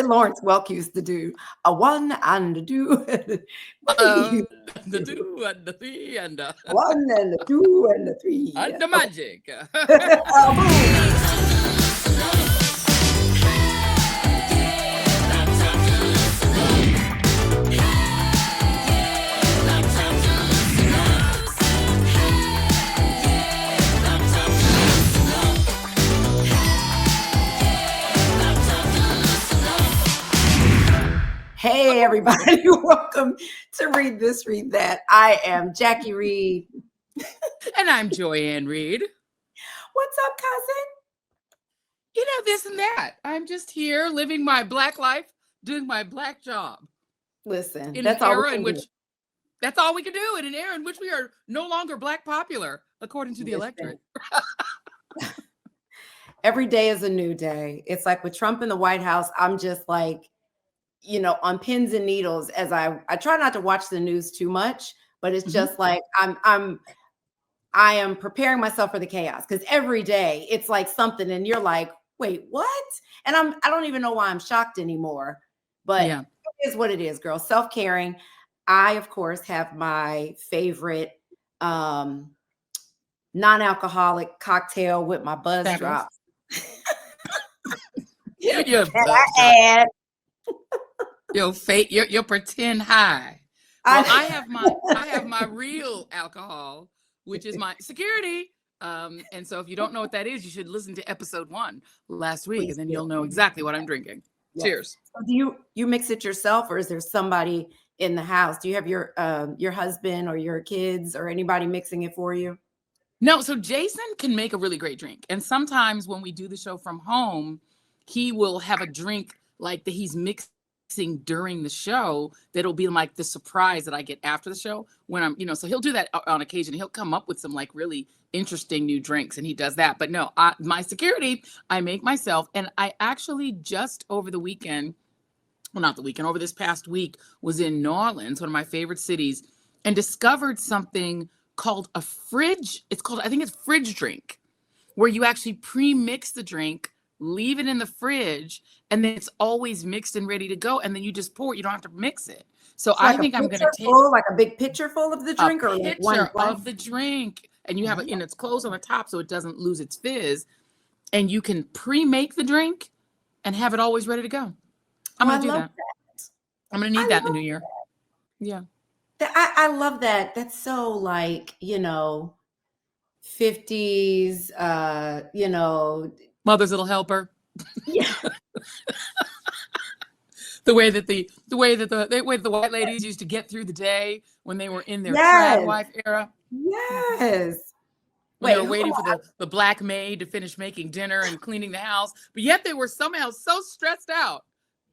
did Lawrence Welk used to do? A one and a two. What did he used to The do? 2 and the 3 and One and a two and a three. the magic. Boom. Hey, everybody. Welcome to Read This, Read That. I am Jackie Reed. And I'm Joyanne Reed. What's up, cousin? You know, this and that. I'm just here living my Black life, doing my Black job. Listen, In that's an all era we in can which that's all we can do, in an era in which we are no longer Black popular, according to the Listen. electorate. Every day is a new day. It's like with Trump in the White House, I'm just like, you know, on pins and needles as I try not to watch the news too much, but it's just like I am preparing myself for the chaos because every day it's like something and you're like, wait, what? And I don't even know why I'm shocked anymore. But Yeah. it is what it is, girl. Self-caring. I, of course, have my favorite non-alcoholic cocktail with my buzz Fabulous. drops. Your And I add your pretend high. Well, I have my real alcohol, which is my security. And so if you don't know what that is, you should listen to episode 1 last week, and then you'll know exactly what I'm drinking. Yes. Cheers. So do you mix it yourself, or is there somebody in the house? Do you have your husband or your kids or anybody mixing it for you? No, so Jason can make a really great drink. And sometimes when we do the show from home, he will have a drink like that he's mixing during the show that'll be like the surprise that I get after the show when I'm, so he'll do that on occasion. He'll come up with some like really interesting new drinks and he does that. But no, my security, I make myself. And I actually just over the weekend, well, not the weekend, over this past week was in New Orleans, one of my favorite cities, and discovered something called a fridge. I think it's fridge drink, where you actually pre-mix the drink, leave it in the fridge, and then it's always mixed and ready to go. And then you just pour it. You don't have to mix it. So I think I'm going to take like a big pitcher full of the drink, or like one of the drink, and you have it, and it's closed on the top so it doesn't lose its fizz. And you can pre-make the drink and have it always ready to go. I'm going to do that. I'm going to need that in the new year. Yeah. I love that. That's so like, 50s, Mother's Little Helper. Yeah. the way that the white ladies used to get through the day when they were in their trad wife era. Yes. When they were waiting for the black maid to finish making dinner and cleaning the house, but yet they were somehow so stressed out.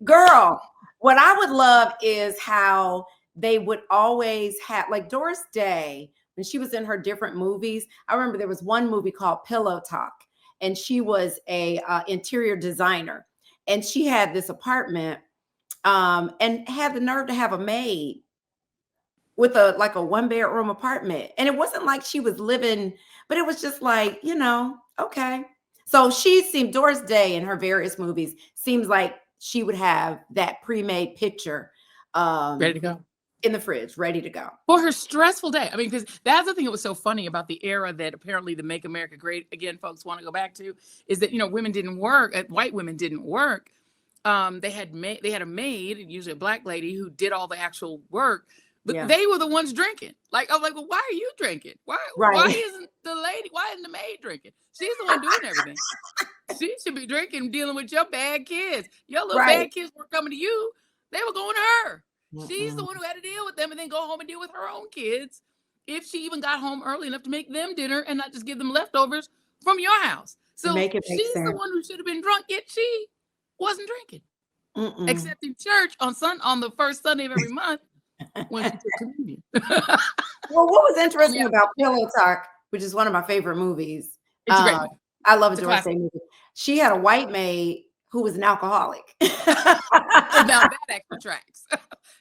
Girl, what I would love is how they would always have, like Doris Day, when she was in her different movies. I remember there was one movie called Pillow Talk, and she was a interior designer, and she had this apartment and had the nerve to have a maid with a 1-bedroom apartment. And it wasn't like she was living, but it was just like, okay. So Doris Day in her various movies seems like she would have that pre-made picture ready to go in the fridge, ready to go for her stressful day. I mean, because that's the thing that was so funny about the era that apparently the Make America Great Again folks want to go back to, is that women didn't work, white women didn't work. They had a maid, usually a black lady, who did all the actual work, but they were the ones drinking. Like, I'm like, well, why are you drinking? Why isn't the maid drinking? She's the one doing everything. She should be drinking, dealing with your bad kids. Your little bad kids weren't coming to you. They were going to her. She's the one who had to deal with them and then go home and deal with her own kids. If she even got home early enough to make them dinner and not just give them leftovers from your house. So she's the one who should have been drunk, yet she wasn't drinking. Except in church on the first Sunday of every month when she took communion. Well, what was interesting about Pillow Talk, which is one of my favorite movies. It's a great movie. I love a Doris Day movie. She had a white maid who was an alcoholic. Now that actually tracks.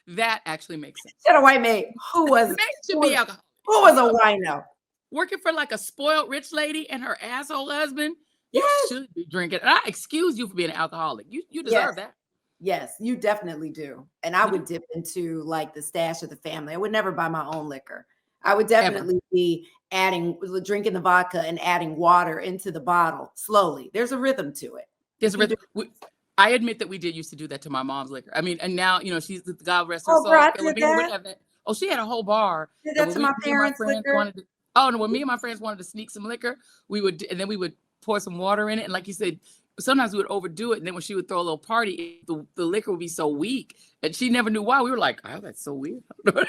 That actually makes sense. She had a white maid who was should be alcoholic. Who was a wino. Working for like a spoiled rich lady and her asshole husband. You should be drinking. And I excuse you for being an alcoholic. You deserve that. Yes, you definitely do. And I would dip into like the stash of the family. I would never buy my own liquor. I would Ever. definitely be drinking the vodka and adding water into the bottle slowly. There's a rhythm to it. There's a You do. rhythm. I admit that we did used to do that to my mom's liquor. I mean, and now, she's, God rest her Oh, girl, soul, I did Philomena would that. have that. Oh, she had a whole bar. Did And that when to my me and my parents' friends liquor. wanted to, oh, and when me and my friends wanted to sneak some liquor, and then we would pour some water in it. And like you said, sometimes we would overdo it. And then when she would throw a little party, the liquor would be so weak. And she never knew why. We were like, oh, that's so weird. What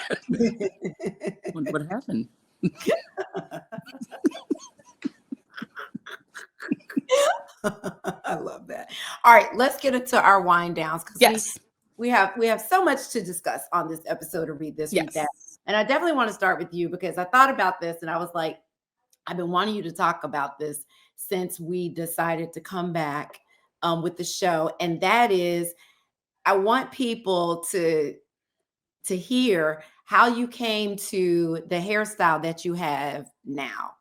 happened? I love that. All right, let's get into our wind downs because Yes. we have so much to discuss on this episode of Read This, Read That. And I definitely want to start with you because I thought about this and I was like, I've been wanting you to talk about this since we decided to come back with the show. And that is, I want people to hear how you came to the hairstyle that you have now.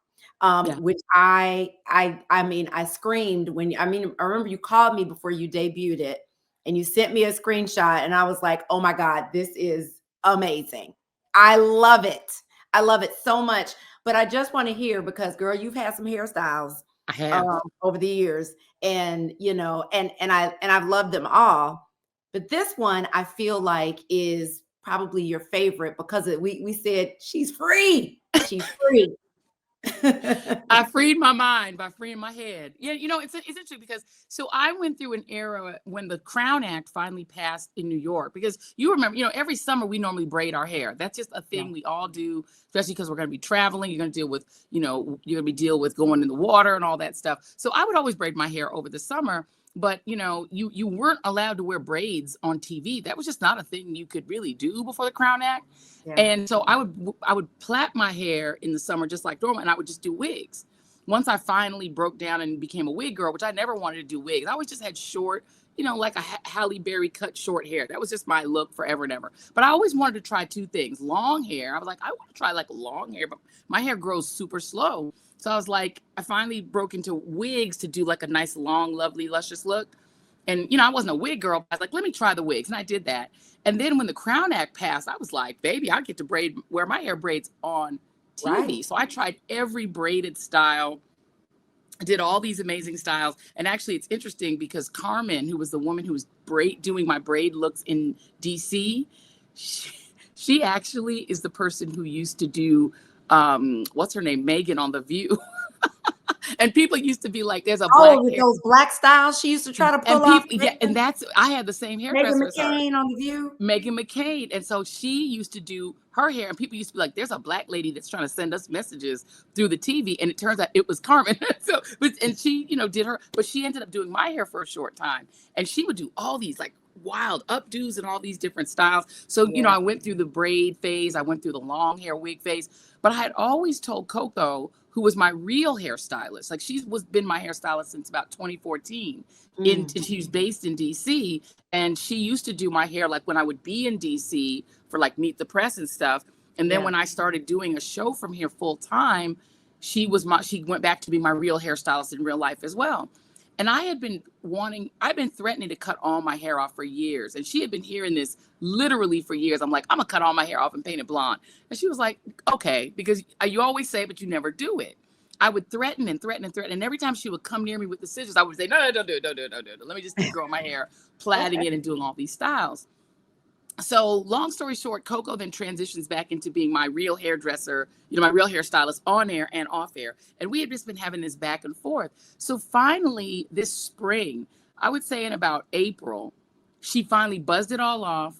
Which I mean, I screamed I remember you called me before you debuted it and you sent me a screenshot and I was like, oh my God, this is amazing. I love it. I love it so much. But I just want to hear because girl, you've had some hairstyles I have over the years and, and I've loved them all. But this one I feel like is probably your favorite because we said she's free. She's free. I freed my mind by freeing my head. Yeah, it's interesting because I went through an era when the Crown Act finally passed in New York because you remember, every summer we normally braid our hair. That's just a thing we all do, especially because we're going to be traveling. You're going to deal with, you're going to with going in the water and all that stuff. So I would always braid my hair over the summer. But, you weren't allowed to wear braids on TV. That was just not a thing you could really do before the Crown Act. Yeah. And so I would plait my hair in the summer just like normal, and I would just do wigs. Once I finally broke down and became a wig girl, which I never wanted to do wigs. I always just had short, like a Halle Berry cut short hair. That was just my look forever and ever. But I always wanted to try two things. Long hair. I was like, I want to try like long hair, but my hair grows super slow. So I was like, I finally broke into wigs to do like a nice, long, lovely, luscious look. And, I wasn't a wig girl. I was like, let me try the wigs. And I did that. And then when the Crown Act passed, I was like, baby, I get to wear my hair braids on TV. Right. So I tried every braided style. I did all these amazing styles. And actually, it's interesting because Carmen, who was the woman who was doing my braid looks in DC, she actually is the person who used to do what's her name, Megan on The View. And people used to be like, there's a black hair. Those black styles she used to try to pull off. And I had the same hairdresser as her. Megan McCain on The View. Megan McCain. And so she used to do her hair and people used to be like, there's a black lady that's trying to send us messages through the TV. And it turns out it was Carmen. And she, did her, but she ended up doing my hair for a short time. And she would do all these like wild updos and all these different styles. So, I went through the braid phase. I went through the long hair wig phase, but I had always told Coco, who was my real hairstylist. Like been my hairstylist since about 2014. She was based in DC, and she used to do my hair like when I would be in DC for like Meet the Press and stuff. And then when I started doing a show from here full time, she went back to be my real hairstylist in real life as well. And I've been threatening to cut all my hair off for years. And she had been hearing this literally for years. I'm like, I'm gonna cut all my hair off and paint it blonde. And she was like, okay, because you always say it, but you never do it. I would threaten and threaten and threaten. And every time she would come near me with the scissors, I would say, no, don't do it. Let me just keep growing my hair, plaiting it and doing all these styles. So long story short, Coco then transitions back into being my real hairdresser, my real hairstylist on air and off air. And we had just been having this back and forth. So finally this spring, I would say in about April, she finally buzzed it all off.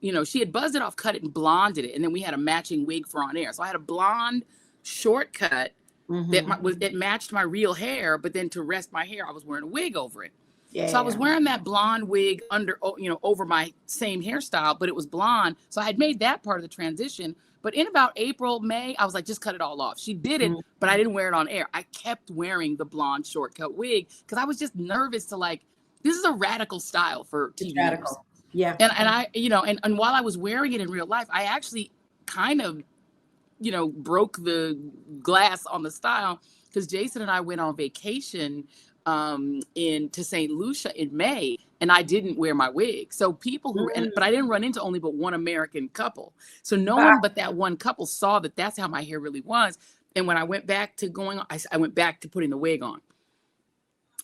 She had buzzed it off, cut it and blonded it. And then we had a matching wig for on air. So I had a blonde short cut that matched my real hair. But then to rest my hair, I was wearing a wig over it. Yeah. So I was wearing that blonde wig over my same hairstyle, but it was blonde. So I had made that part of the transition. But in about April, May, I was like, just cut it all off. She did it, but I didn't wear it on air. I kept wearing the blonde shortcut wig because I was just nervous to this is a radical style for TV. Radical. Yeah. And I, and while I was wearing it in real life, I actually kind of, broke the glass on the style because Jason and I went on vacation to St. Lucia in May, and I didn't wear my wig. So people but I didn't run into only but one American couple. So no one but that one couple saw that that's how my hair really was. And when I went back to I went back to putting the wig on.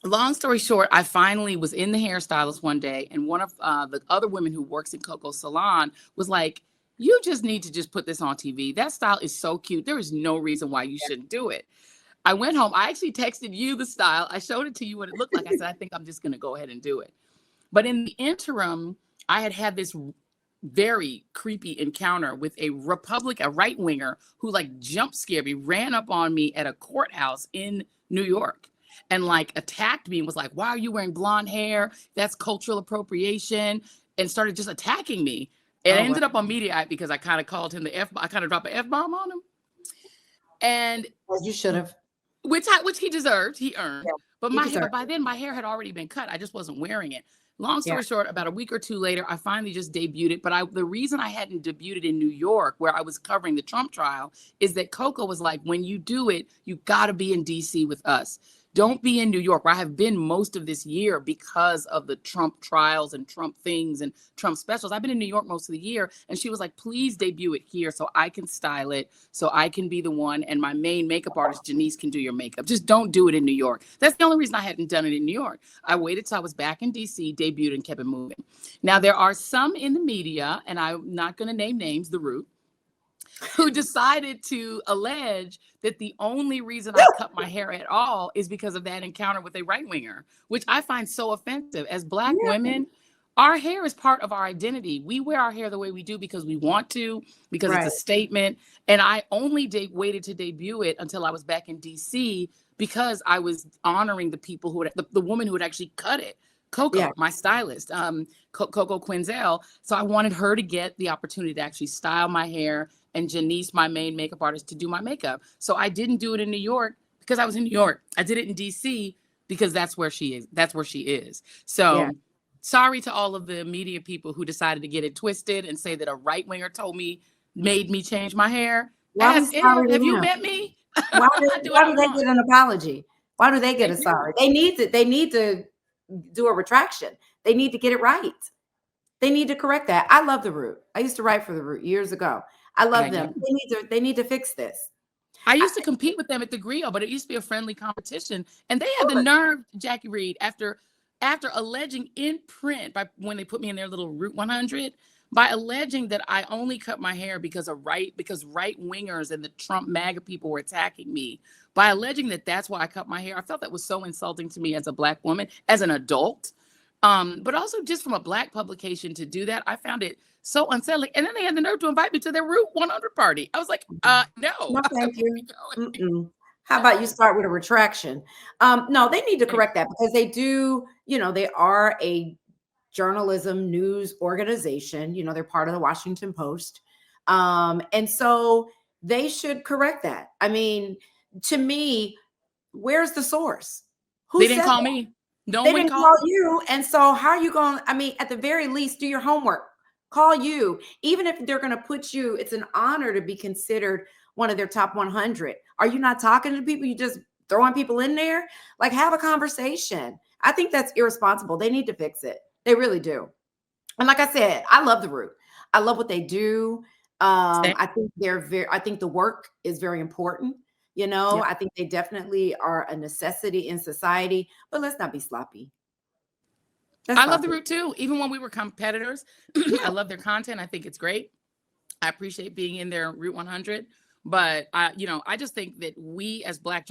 Long story short, I finally was in the hairstylist one day, and one of the other women who works in Coco's salon was like, "You just need to just put this on TV. That style is so cute. There is no reason why you shouldn't do it." I went home. I actually texted you the style. I showed it to you what it looked like. I said, I think I'm just going to go ahead and do it. But in the interim, I had this very creepy encounter with a right winger who like jump scared me, ran up on me at a courthouse in New York and like attacked me and was like, "Why are you wearing blonde hair? That's cultural appropriation," and started just attacking me. And I ended up on Mediaite because I kind of called him I kind of dropped an F-bomb on him. And as you should have. Which he deserved, he earned. Yeah, but by then my hair had already been cut. I just wasn't wearing it. Long story short, about a week or two later, I finally just debuted it. But the reason I hadn't debuted in New York, where I was covering the Trump trial, is that Coco was like, "When you do it, you got to be in DC with us. Don't be in New York," where I have been most of this year because of the Trump trials and Trump things and Trump specials. I've been in New York most of the year. And she was like, "Please debut it here so I can style it, so I can be the one. And my main makeup artist, Janice, can do your makeup. Just don't do it in New York." That's the only reason I hadn't done it in New York. I waited till I was back in DC, debuted, and kept it moving. Now, there are some in the media, and I'm not going to name names, The Root, who decided to allege that the only reason I cut my hair at all is because of that encounter with a right winger, which I find so offensive. As Black women, our hair is part of our identity. We wear our hair the way we do because we want to, because it's a statement. And I only waited to debut it until I was back in DC because I was honoring the people the woman who had actually cut it. Coco, my stylist, Coco Quinzel. So I wanted her to get the opportunity to actually style my hair, and Janice, my main makeup artist, to do my makeup. So I didn't do it in New York because I was in New York. I did it in DC because that's where she is. That's where she is. So sorry to all of the media people who decided to get it twisted and say that a right winger made me change my hair. Have you met me? Why do they get an apology? Why do they get a sorry? They need to do a retraction. They need to get it right. They need to correct that. I love The Root. I used to write for The Root years ago. I love them. They need to fix this. I used to compete with them at the Griot, but it used to be a friendly competition. And they had the nerve, Jackie Reed, after alleging in print when they put me in their little Route 100, by alleging that I only cut my hair because right wingers and the Trump MAGA people were attacking me. By alleging that that's why I cut my hair, I felt that was so insulting to me as a Black woman, as an adult. But also just from a Black publication to do that, I found it so unsettling. And then they had the nerve to invite me to their Route 100 party. I was like, no. No, thank you. How about you start with a retraction? No, they need to correct that because they do, they are a journalism news organization. They're part of the Washington Post. And so they should correct that. I mean, to me, where's the source? They didn't call me. They didn't call you. And so how are you going? I mean, at the very least, do your homework. Call you. Even if they're going to put you, it's an honor to be considered one of their top 100. Are you not talking to people? You just throwing people in there? Like, have a conversation. I think that's irresponsible. They need to fix it. They really do. And like I said, I love The Root. I love what they do. I think the work is very important. I think they definitely are a necessity in society, but let's not be sloppy. I love The Root too. Even when we were competitors, I love their content. I think it's great. I appreciate being in their Route 100. But I just think that we as Black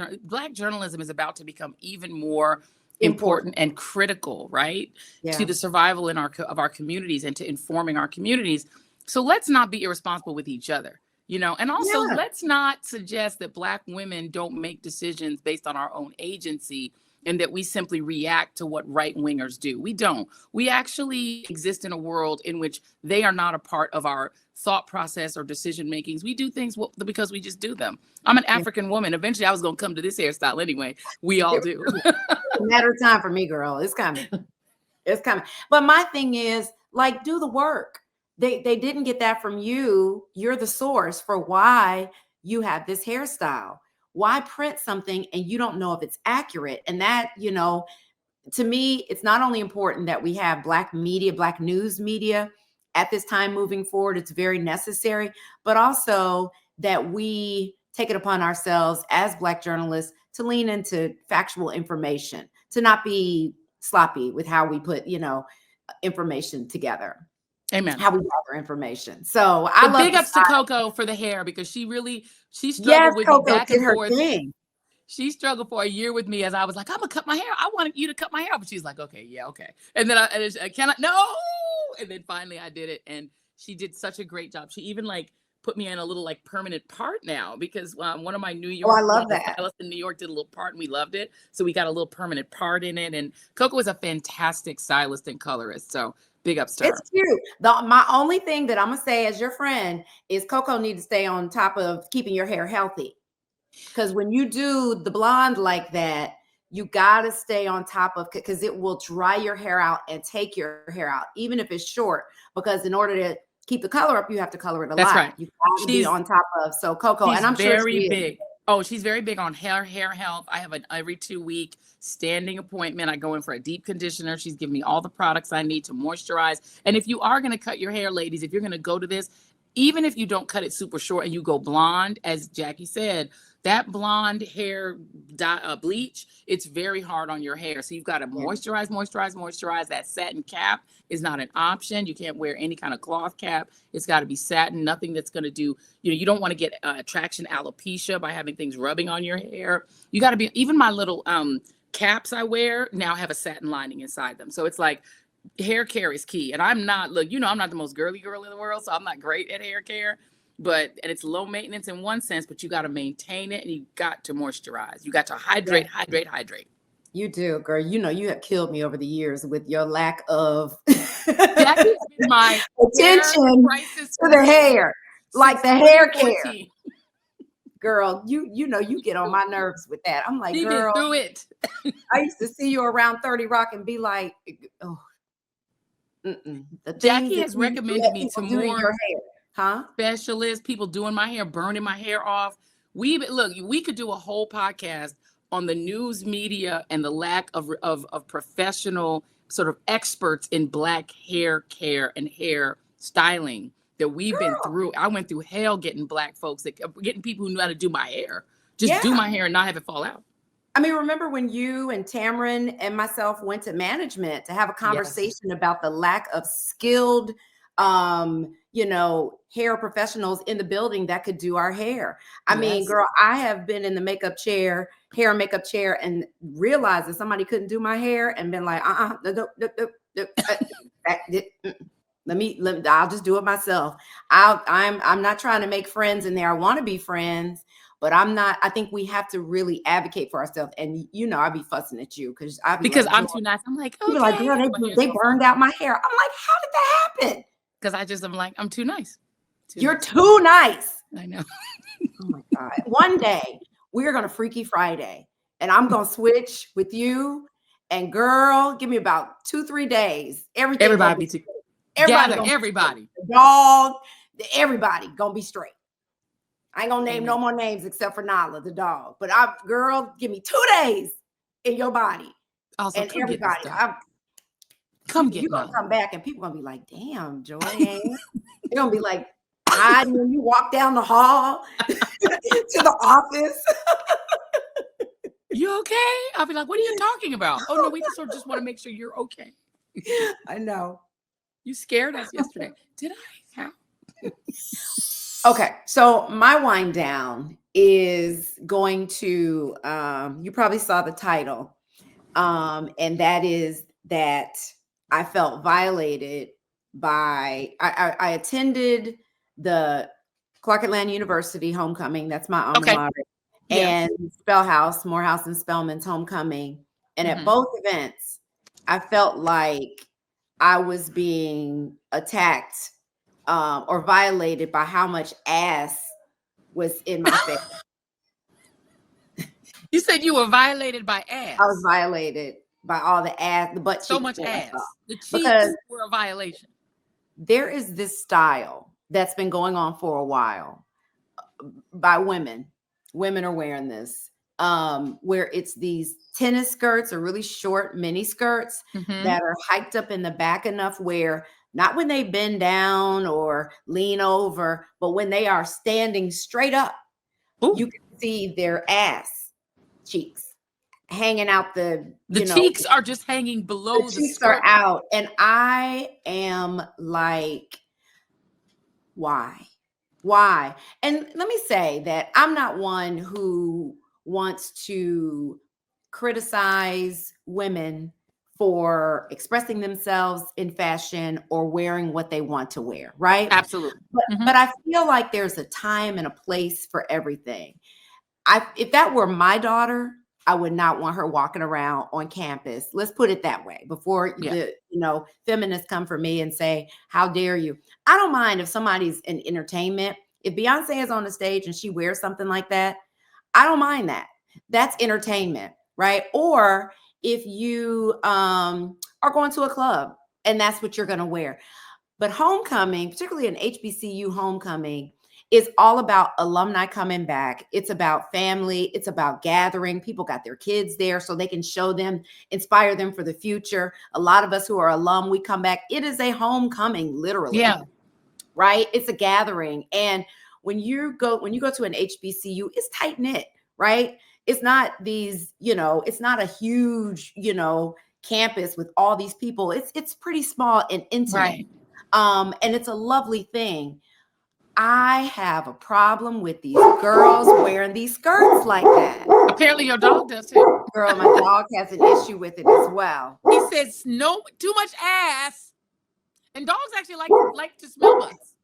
journalism is about to become even more important and critical, right? To the survival of our communities and to informing our communities. So let's not be irresponsible with each other. And also let's not suggest that Black women don't make decisions based on our own agency and that we simply react to what right wingers do. We don't. We actually exist in a world in which they are not a part of our thought process or decision makings. We do things because we just do them. I'm an African woman. Eventually I was going to come to this hairstyle anyway. We all do. Matter of time for me, girl. It's coming. It's coming. But my thing is, like, do the work. They didn't get that from you. You're the source for why you have this hairstyle. why print something and you don't know if it's accurate? And that, to me, it's not only important that we have Black media, Black news media at this time moving forward, it's very necessary, but also that we take it upon ourselves as Black journalists to lean into factual information, to not be sloppy with how we put, information together. Amen. How we gather information. So I love big ups to Coco for the hair, because she struggled with Coco me back did and her forth. thing. She struggled for a year with me as I was like, I'm gonna cut my hair. I wanted you to cut my hair. But she's like, okay, yeah, okay. And then I cannot, no. And then finally I did it. And she did such a great job. She even put me in a little permanent part now, because one of my New York, I love that. stylists in New York did a little part and we loved it. So we got a little permanent part in it. And Coco is a fantastic stylist and colorist. So big ups to her. It's cute. My only thing that I'm gonna say as your friend is Coco need to stay on top of keeping your hair healthy. Because when you do the blonde like that, you gotta stay on top of, because it will dry your hair out and take your hair out, even if it's short. Because in order to keep the color up, you have to color it a lot. That's right. You gotta be on top of. So Coco, and I'm sure very she big. Oh, she's very big on hair health. I have an every 2-week standing appointment. I go in for a deep conditioner. She's giving me all the products I need to moisturize. And if you are going to cut your hair, ladies, if you're going to go to this, even if you don't cut it super short and you go blonde, as Jackie said, that blonde hair bleach, it's very hard on your hair. So you've got to moisturize. That satin cap is not an option. You can't wear any kind of cloth cap. It's got to be satin, nothing that's going to do, you don't want to get traction alopecia by having things rubbing on your hair. You got to be, even my little caps I wear now have a satin lining inside them. So it's hair care is key. And I'm not, I'm not the most girly girl in the world, so I'm not great at hair care. And it's low maintenance in one sense, but you got to maintain it and you got to moisturize. You got to hydrate. You do, girl. You have killed me over the years with your lack of my attention to the hair, like the hair care. Girl, you get on my nerves with that. I'm like, girl, through it. I used to see you around 30 Rock and be like, oh, Jackie has recommended me to more your hair. Specialists, people doing my hair, burning my hair off. We could do a whole podcast on the news media and the lack of professional sort of experts in Black hair care and hair styling that we've been through. I went through hell getting Black folks, getting people who know how to do my hair, do my hair and not have it fall out. I mean, remember when you and Tamron and myself went to management to have a conversation about the lack of skilled hair professionals in the building that could do our hair. I mean, girl, I have been in the hair and makeup chair and realized that somebody couldn't do my hair and been like, I'll just do it myself. I'm not trying to make friends in there. I want to be friends, but I'm not. I think we have to really advocate for ourselves. And I be fussing at you because I'm too nice. I'm like, okay. You're like, girl, they burned out my hair. I'm like, how did that happen? Because I'm like, I'm too nice. You're too nice. I know. Oh my God. One day we're going to Freaky Friday and I'm going to switch with you. And girl, give me about 2-3 days. Everybody. Everybody. The dog, everybody going to be straight. I ain't going to name no more names except for Nala, the dog. But girl, give me 2 days in your body. Also, and everybody. You're going to come back and people going to be like, damn, Joy. They're going to be like, hiding when you walk down the hall to the office. You okay? I'll be like, what are you talking about? Oh, no, we just want to make sure you're okay. I know. You scared us yesterday. Did I? How? Okay, so my wind down is going to, you probably saw the title, and that is that I felt violated by, I attended the Clark Atlanta University homecoming. That's my alma mater. And Morehouse and Spelman's homecoming. And at both events, I felt like I was being attacked or violated by how much ass was in my face. You said you were violated by ass. I was violated by all the ass, the butt cheeks. So much ass. The cheeks were a violation. There is this style that's been going on for a while by women women are wearing this, where it's these tennis skirts or really short mini skirts Mm-hmm. that are hiked up in the back enough where not when they bend down or lean over, but when they are standing straight up, you Ooh, can see their ass cheeks hanging out the cheeks are just hanging below the the cheeks are skirt. out. And I am like, why? Why? And let me say that I'm not one who wants to criticize women for expressing themselves in fashion or wearing what they want to wear, right? Absolutely. But Mm-hmm. but I feel like there's a time and a place for everything. If that were my daughter, I would not want her walking around on campus. Let's put it that way. Before Yeah. the feminists come for me and say, "How dare you?" I don't mind if somebody's in entertainment. If Beyonce is on the stage and she wears something like that, I don't mind that. That's entertainment, right? Or if you are going to a club and that's what you're going to wear. But homecoming, particularly an HBCU homecoming, is all about alumni coming back. It's about family. It's about gathering. People got their kids there so they can show them, inspire them for the future. A lot of us who are alum, we come back. It is a homecoming, literally. Yeah. Right? It's a gathering. And when you go to an HBCU, it's tight knit, right? It's not these, it's not a huge, campus with all these people. It's pretty small and intimate. Right. And it's a lovely thing. I have a problem with these girls wearing these skirts like that. Apparently your dog does too. Girl, my dog has an issue with it as well. He says no, too much ass. And dogs actually like to smell butts.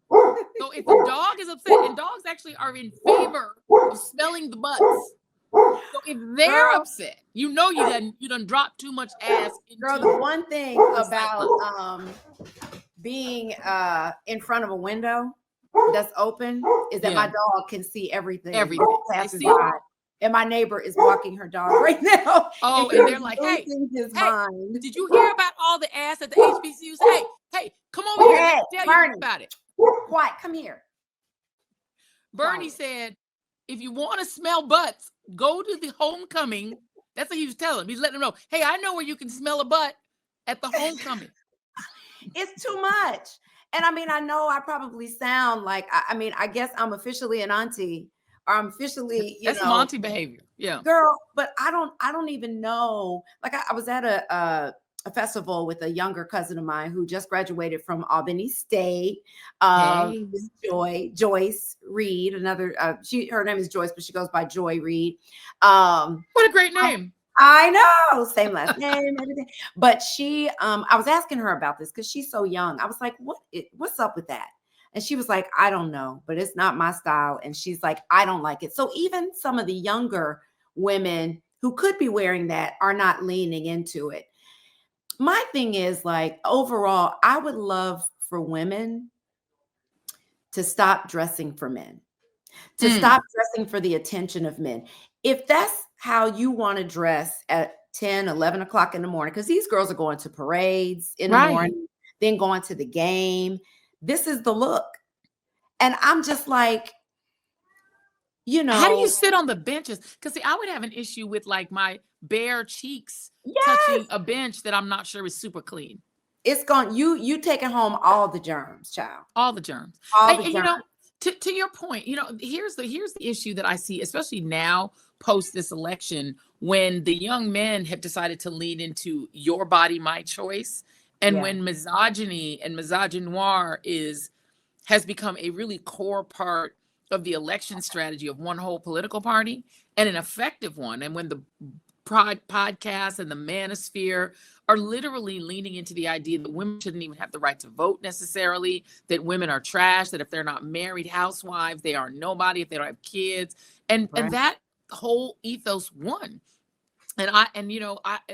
So if the dog is upset, and dogs actually are in favor of smelling the butts. So if they're upset, you done dropped too much ass. Girl, the one thing about being in front of a window that's open is that my dog can see everything. Passes by. And my neighbor is walking her dog right now. Oh, and they're like, hey, did you hear about all the ass at the HBCUs? Hey, come over here. Let me tell you about it. Quiet, come here. Bernie said, if you want to smell butts, go to the homecoming. That's what he was telling him. He's letting them know, hey, I know where you can smell a butt at the homecoming. It's too much. And I mean, I know I probably sound like, I guess I'm officially an auntie. Or I'm officially, that's some auntie behavior. Yeah. Girl, but I don't even know. Like I was at a festival with a younger cousin of mine who just graduated from Albany State. Joyce Reed, another her name is Joyce, but she goes by Joy Reed. What a great name. I know, same last name, everything. But she, I was asking her about this because she's so young. I was like, what's up with that? And she was like, I don't know, but it's not my style. And she's like, I don't like it. So even some of the younger women who could be wearing that are not leaning into it. My thing is, like, overall, I would love for women to stop dressing for men, to stop dressing for the attention of men. If that's how you want to dress at 10, 11 o'clock in the morning, because these girls are going to parades in the morning, then going to the game. This is the look. And I'm just like, how do you sit on the benches? Because see, I would have an issue with like my bare cheeks touching a bench that I'm not sure is super clean. It's gone. You taking home all the germs, child. All the germs. To your point, here's the issue that I see, especially now post this election, when the young men have decided to lean into your body, my choice. And when misogyny and misogynoir has become a really core part of the election strategy of one whole political party, and an effective one. And when the podcasts and the manosphere are literally leaning into the idea that women shouldn't even have the right to vote necessarily, that women are trash, that if they're not married housewives, they are nobody, if they don't have kids. And that whole ethos won. And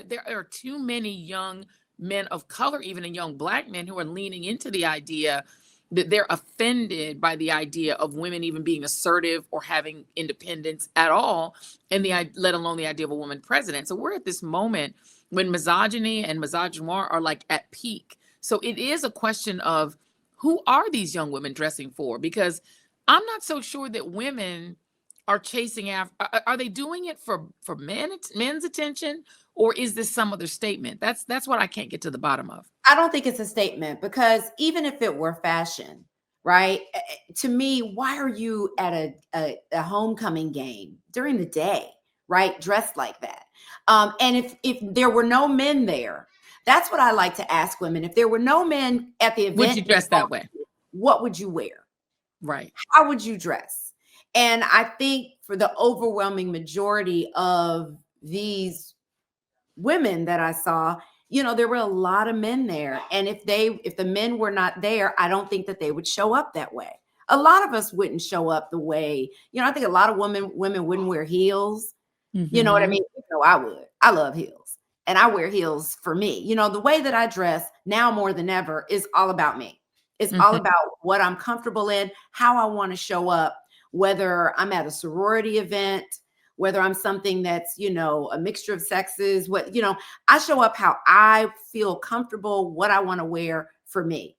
there are too many young men of color, even and young Black men, who are leaning into the idea that they're offended by the idea of women even being assertive or having independence at all, and let alone the idea of a woman president. So we're at this moment when misogyny and misogynoir are like at peak. So it is a question of, who are these young women dressing for? Because I'm not so sure that women are chasing after, are they doing it for men's attention, or is this some other statement? That's what I can't get to the bottom of. I don't think it's a statement, because even if it were fashion, right? To me, why are you at a homecoming game during the day, right? Dressed like that. And if there were no men there, that's what I like to ask women. If there were no men at the event, Would you dress that way? What would you wear? Right. How would you dress? And I think for the overwhelming majority of these women that I saw, there were a lot of men there. And if the men were not there, I don't think that they would show up that way. A lot of us wouldn't show up the way, I think a lot of women wouldn't wear heels. You know what I mean? I would. I love heels. And I wear heels for me. The way that I dress now more than ever is all about me. It's all about what I'm comfortable in, how I want to show up, whether I'm at a sorority event, whether I'm something that's, a mixture of sexes, I show up how I feel comfortable, what I want to wear for me.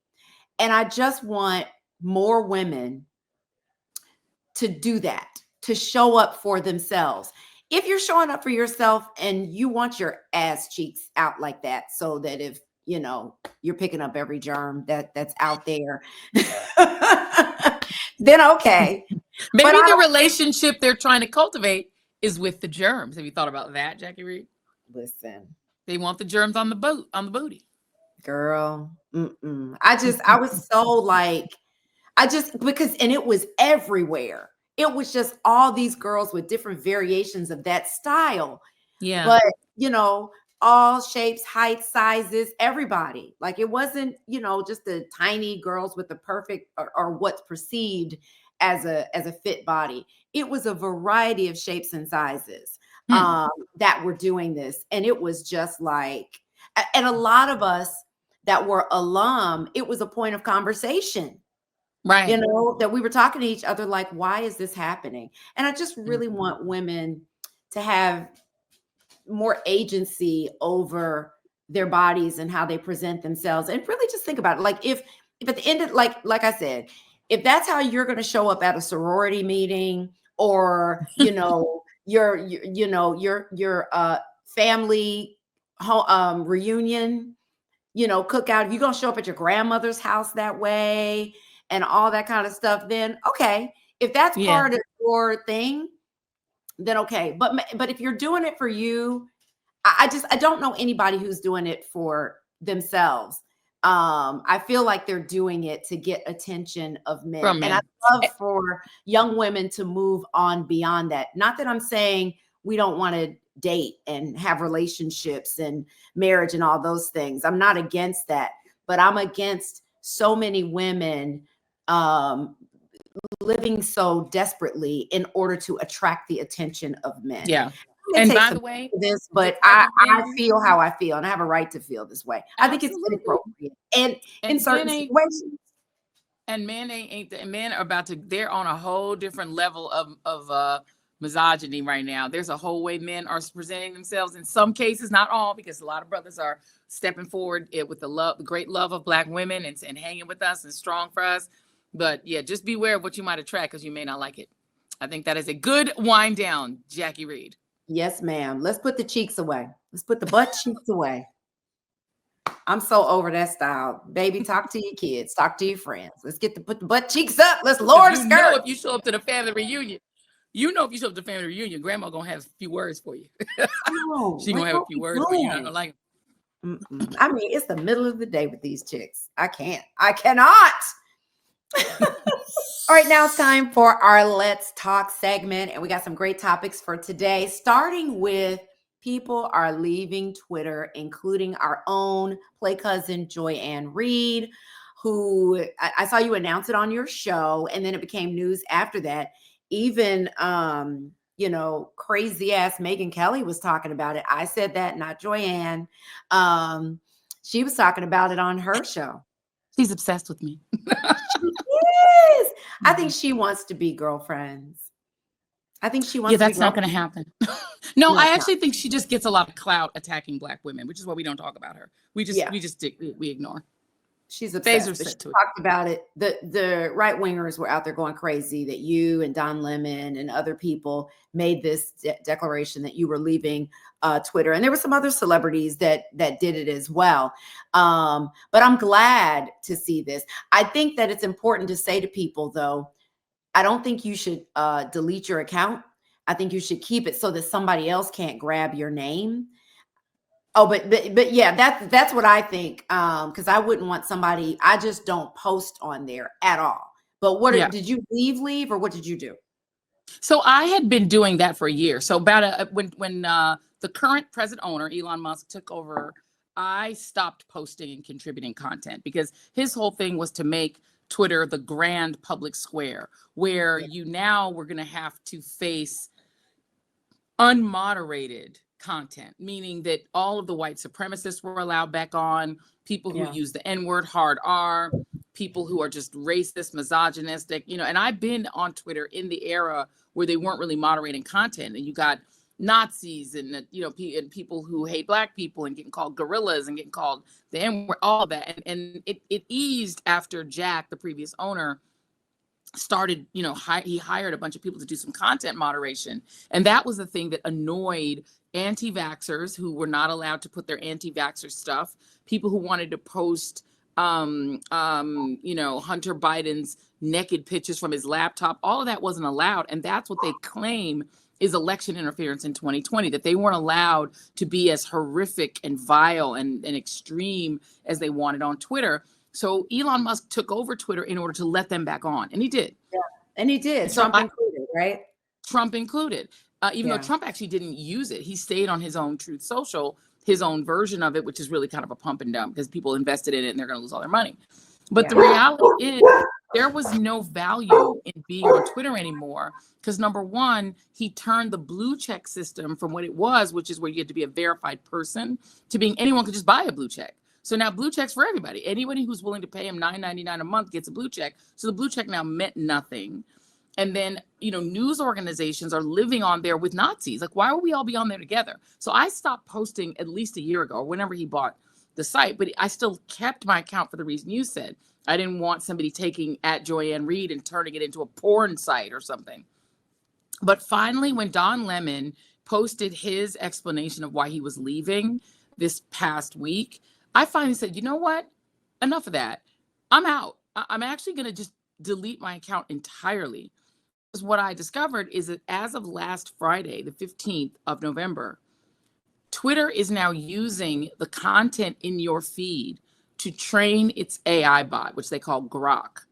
And I just want more women to do that, to show up for themselves. If you're showing up for yourself and you want your ass cheeks out like that, so that if, you're picking up every germ that's out there, then okay. Maybe the relationship they're trying to cultivate is with the germs. Have you thought about that, Jackie Reed? Listen, they want the germs on the booty. Girl, I was so like, because it was everywhere. It was just all these girls with different variations of that style. Yeah. But, all shapes, heights, sizes, everybody. Like, it wasn't, just the tiny girls with the perfect or what's perceived as a fit body. It was a variety of shapes and sizes that were doing this. And it was just like, and a lot of us that were alum, it was a point of conversation. Right. That we were talking to each other, like, why is this happening? And I just really want women to have more agency over their bodies and how they present themselves, and really just think about it. Like, if at the end of, like I said, if that's how you're going to show up at a sorority meeting, or your family reunion, cookout, if you're going to show up at your grandmother's house that way and all that kind of stuff, then okay. If that's part of your thing, then okay. But if you're doing it for you, I don't know anybody who's doing it for themselves. I feel like they're doing it to get attention of men. And I love for young women to move on beyond that. Not that I'm saying we don't want to date and have relationships and marriage and all those things. I'm not against that, but I'm against so many women living so desperately in order to attract the attention of men. Yeah. And by the way, but I feel how I feel, and I have a right to feel this way. I think it's inappropriate and in certain situations. And men men are they're on a whole different level of misogyny right now. There's a whole way men are presenting themselves in some cases, not all, because a lot of brothers are stepping forward with the great love of Black women and hanging with us and strong for us. But yeah, just beware of what you might attract, because you may not like it. I think that is a good wind down, Jackie Reed. Yes, ma'am. Let's put the cheeks away. Let's put the butt cheeks away. I'm so over that style. Baby, talk to your kids. Talk to your friends. Let's put the butt cheeks up. Let's lower the skirt. If you show up to the family reunion, grandma gonna have a few words for you. She gonna have a few words for you. You're not gonna like them. I mean, it's the middle of the day with these chicks. I cannot. All right, now it's time for our Let's Talk segment, and we got some great topics for today, starting with people are leaving Twitter, including our own play cousin Joy Ann Reid, who I saw you announce it on your show, and then it became news after that. Even crazy ass Megyn Kelly was talking about it. I said that, not Joy Ann. She was talking about it on her show. She's obsessed with me. She is. I think she wants to be girlfriends. I think she wants to be that's not going to happen. No, I actually think she just gets a lot of clout attacking Black women, which is why we don't talk about her. We ignore. She's obsessed. Phaser But she sent to it. talked about it. The right wingers were out there going crazy that you and Don Lemon and other people made this declaration that you were leaving Twitter, and there were some other celebrities that did it as well. But I'm glad to see this. I think that it's important to say to people, though, I don't think you should delete your account. I think you should keep it so that somebody else can't grab your name. Oh, but yeah, that's what I think. Because I wouldn't want somebody. I just don't post on there at all. But Yeah. did you leave, or what did you do? So I had been doing that for a year. So about when the current present owner, Elon Musk, took over, I stopped posting and contributing content because his whole thing was to make Twitter the grand public square where Yeah. you now were going to have to face unmoderated content, meaning that all of the white supremacists were allowed back on, people who Yeah. use the N-word, hard R, people who are just racist, misogynistic, and I've been on Twitter in the era where they weren't really moderating content, and you got Nazis and and people who hate black people and getting called gorillas and getting called the N-word, all of that, and it eased after Jack, the previous owner, started, he hired a bunch of people to do some content moderation. And that was the thing that annoyed anti-vaxxers who were not allowed to put their anti-vaxxer stuff, people who wanted to post, Hunter Biden's naked pictures from his laptop. All of that wasn't allowed. And that's what they claim is election interference in 2020, that they weren't allowed to be as horrific and vile and extreme as they wanted on Twitter. So Elon Musk took over Twitter in order to let them back on. And he did. Yeah. And he did. Trump included, right? Trump included. Even though Trump actually didn't use it. He stayed on his own Truth Social, his own version of it, which is really kind of a pump and dump because people invested in it and they're going to lose all their money. But the reality is there was no value in being on Twitter anymore because, number one, he turned the blue check system from what it was, which is where you had to be a verified person, to being anyone could just buy a blue check. So now blue check's for everybody. Anybody who's willing to pay him $9.99 a month gets a blue check. So the blue check now meant nothing. And then, news organizations are living on there with Nazis. Like, why would we all be on there together? So I stopped posting at least a year ago, whenever he bought the site, but I still kept my account for the reason you said. I didn't want somebody taking @JoyanneReed and turning it into a porn site or something. But finally, when Don Lemon posted his explanation of why he was leaving this past week, I finally said, you know what? Enough of that. I'm out. I'm actually going to just delete my account entirely. Because what I discovered is that as of last Friday, the 15th of November, Twitter is now using the content in your feed to train its AI bot, which they call Grok.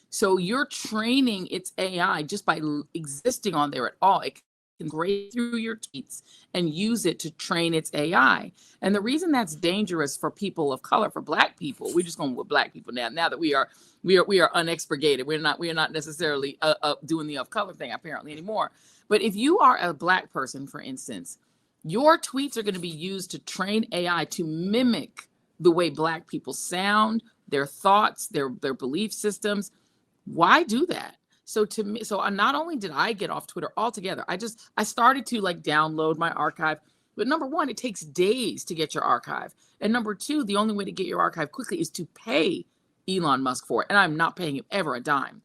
So you're training its AI just by existing on there at all. It can grade through your tweets and use it to train its AI. And the reason that's dangerous for people of color, for Black people, we're just going with Black people now that we are unexpurgated. We are not necessarily doing the of color thing apparently anymore. But if you are a Black person, for instance, your tweets are going to be used to train AI to mimic the way Black people sound, their thoughts, their belief systems. Why do that? So to me, not only did I get off Twitter altogether, I started to download my archive. But number one, it takes days to get your archive. And number two, the only way to get your archive quickly is to pay Elon Musk for it. And I'm not paying him ever a dime.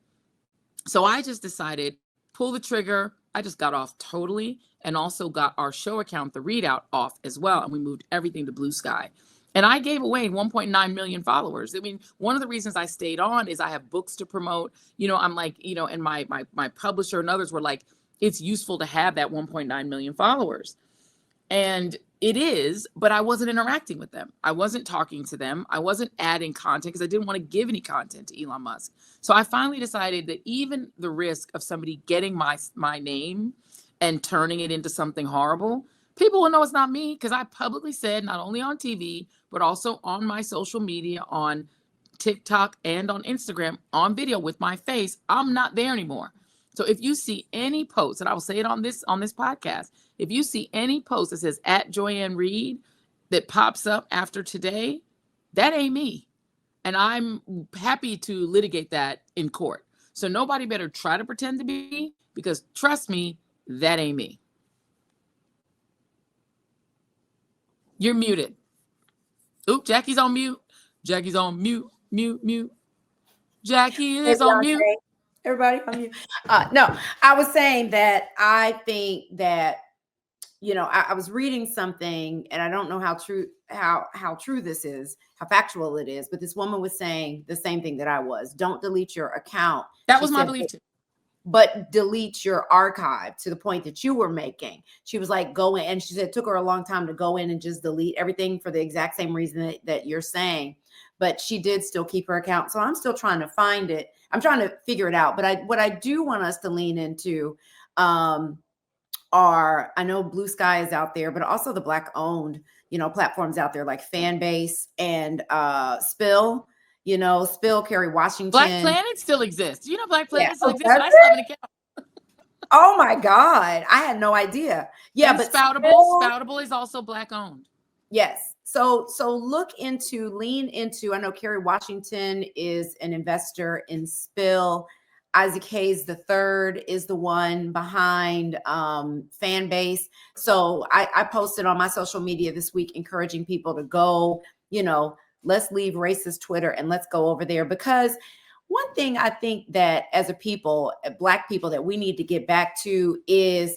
So I just decided, pull the trigger. I just got off totally, and also got our show account, The Readout, off as well. And we moved everything to Blue Sky. And I gave away 1.9 million followers. I mean, one of the reasons I stayed on is I have books to promote. I'm like, and my publisher and others were like, it's useful to have that 1.9 million followers. And it is, but I wasn't interacting with them. I wasn't talking to them. I wasn't adding content because I didn't want to give any content to Elon Musk. So I finally decided that even the risk of somebody getting my name and turning it into something horrible, people will know it's not me, because I publicly said, not only on TV, but also on my social media, on TikTok and on Instagram, on video with my face, I'm not there anymore. So if you see any post, and I will say it on this podcast, if you see any post that says @JoyanneReed that pops up after today, that ain't me. And I'm happy to litigate that in court. So nobody better try to pretend to be me, because trust me, that ain't me. You're muted. Oop, Jackie's on mute. Jackie's on mute. Mute. Jackie Hey, is on mute. Beyonce. Everybody on mute. No, I was saying that I think that, I was reading something, and I don't know how true this is, how factual it is, but this woman was saying the same thing that I was. Don't delete your account. That She was my said, belief too. but delete your archive, to the point that you were making. She was like, go in, and she said it took her a long time to go in and just delete everything for the exact same reason that you're saying. But she did still keep her account. So I'm still trying to find it. I'm trying to figure it out. But what I do want us to lean into are, I know Blue Sky is out there, but also the Black owned, platforms out there like Fanbase and Spill, Spill, Kerry Washington. Black Planet still exists. Black Planet still exists. Does I still have an account. Oh my God. I had no idea. Yeah, and but Spoutable is also Black owned. Yes. So lean into, I know Kerry Washington is an investor in Spill. Isaac Hayes III is the one behind Fanbase. So I posted on my social media this week encouraging people to go, let's leave racist Twitter and let's go over there. Because one thing I think that as a people, Black people, that we need to get back to is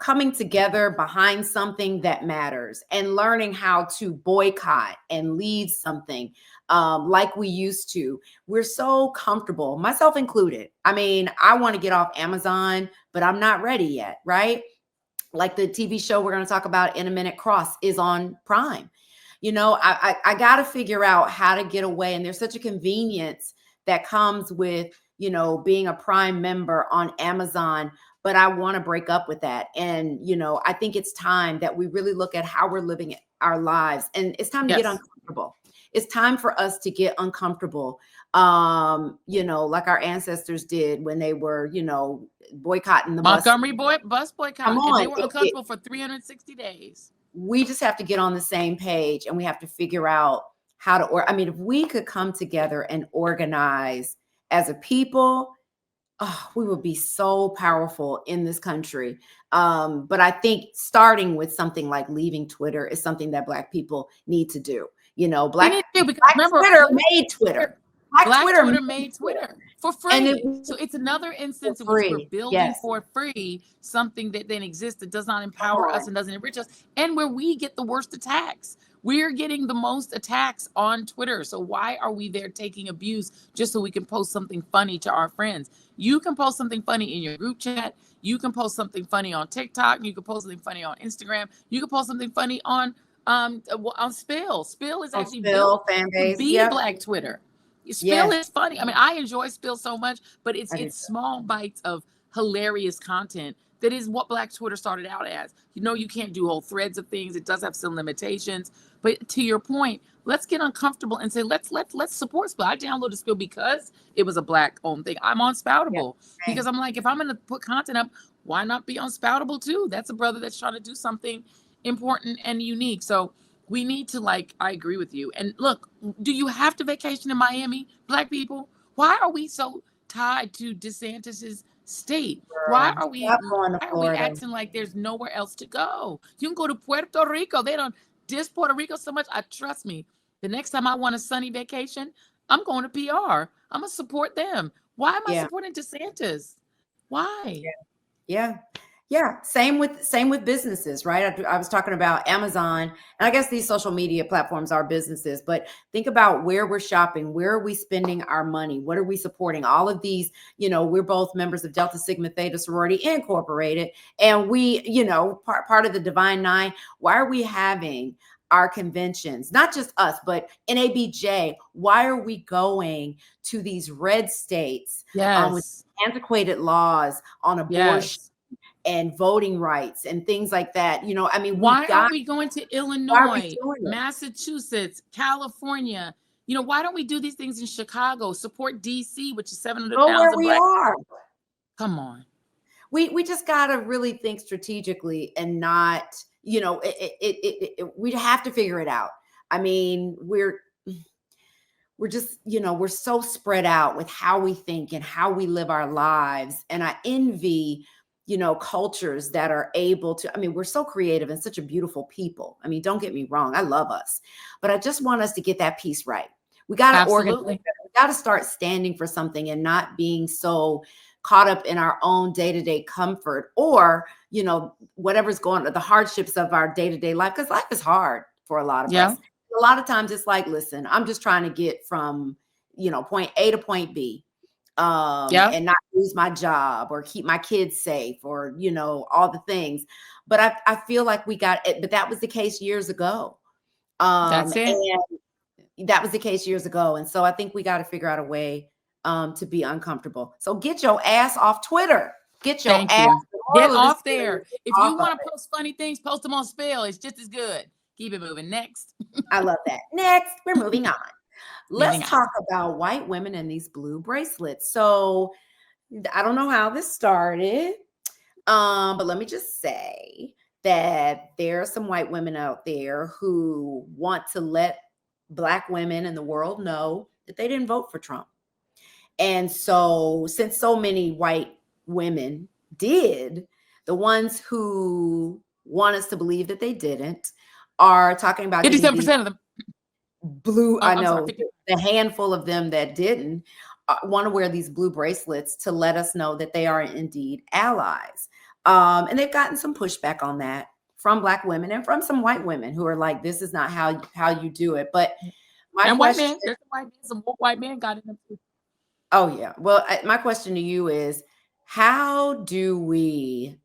coming together behind something that matters and learning how to boycott and leave something like we used to. We're so comfortable, myself included. I mean, I want to get off Amazon, but I'm not ready yet, right? Like the TV show we're going to talk about in a minute, Cross, is on Prime. I got to figure out how to get away. And there's such a convenience that comes with, being a Prime member on Amazon. But I want to break up with that. And, I think it's time that we really look at how we're living our lives. And it's time to get uncomfortable. It's time for us to get uncomfortable, like our ancestors did when they were, boycotting the Montgomery bus boycott. Come on. And they were uncomfortable for 360 days. We just have to get on the same page, and we have to figure out how to, if we could come together and organize as a people, we would be so powerful in this country. But I think starting with something like leaving Twitter is something that Black people need to do. Black Twitter made Twitter. Black Twitter made Twitter for free. So it's another instance in which we're building for free something that then exists that does not empower us and doesn't enrich us, and where we get the worst attacks. We're getting the most attacks on Twitter. So why are we there taking abuse just so we can post something funny to our friends? You can post something funny in your group chat. You can post something funny on TikTok. You can post something funny on Instagram. You can post something funny on Spill. Spill is actually built to be Black Twitter. Spill is funny. I mean, I enjoy Spill so much, but it's small bites of hilarious content. That is what Black Twitter started out as. You can't do whole threads of things. It does have some limitations. But to your point, let's get uncomfortable and say, let's support Spill. I downloaded Spill because it was a Black-owned thing. I'm on Spoutable because I'm like, if I'm going to put content up, why not be on Spoutable too? That's a brother that's trying to do something important and unique. So we need to, I agree with you. And look, do you have to vacation in Miami, Black people? Why are we so tied to DeSantis's state? Why are we acting like there's nowhere else to go? You can go to Puerto Rico. They don't diss Puerto Rico so much. Trust me, the next time I want a sunny vacation, I'm going to PR. I'm going to support them. Why am I supporting DeSantis? Why? Yeah. Same with businesses, right? I was talking about Amazon, and I guess these social media platforms are businesses, but think about where we're shopping, where are we spending our money? What are we supporting? All of these, we're both members of Delta Sigma Theta Sorority Incorporated, and we, part of the Divine Nine. Why are we having our conventions? Not just us, but NABJ. Why are we going to these red states with antiquated laws on abortion? And voting rights and things like that. Why are we going to Illinois, Massachusetts, California? Why don't we do these things in Chicago? Support DC, which is 700,000 Black. Are. Come on. We just got to really think strategically and not, we have to figure it out. I mean, we're just, we're so spread out with how we think and how we live our lives. And I envy cultures that are able to, we're so creative and such a beautiful people. Don't get me wrong. I love us, but I just want us to get that piece right. We got to organize. Absolutely. We got to start standing for something and not being so caught up in our own day-to-day comfort, or, whatever's going on, the hardships of our day-to-day life, because life is hard for a lot of Yeah. us. A lot of times it's like, listen, I'm just trying to get from, point A to point B, Yeah. and not lose my job or keep my kids safe, or, all the things. But I feel like we got it, but that was the case years ago. That's it. And that was the case years ago. And so I think we got to figure out a way to be uncomfortable. So get your ass off Twitter. Get your Thank ass you. Get off there. If you want to post funny things, post them on Spell. It's just as good. Keep it moving. Next. I love that. Next, we're moving on. Moving Let's on. talk about white women and these blue bracelets. So I don't know how this started, but let me just say that there are some white women out there who want to let Black women in the world know that they didn't vote for Trump. And so, since so many white women did, the ones who want us to believe that they didn't are talking about 57% of them. blue. Oh, I I'm know sorry, 50. the handful of them that didn't want to wear these blue bracelets to let us know that they are indeed allies. And they've gotten some pushback on that from Black women and from some white women who are like, this is not how you do it. But my question, white men, there's some white men got in them too. oh yeah. Well, my question to you is, how do we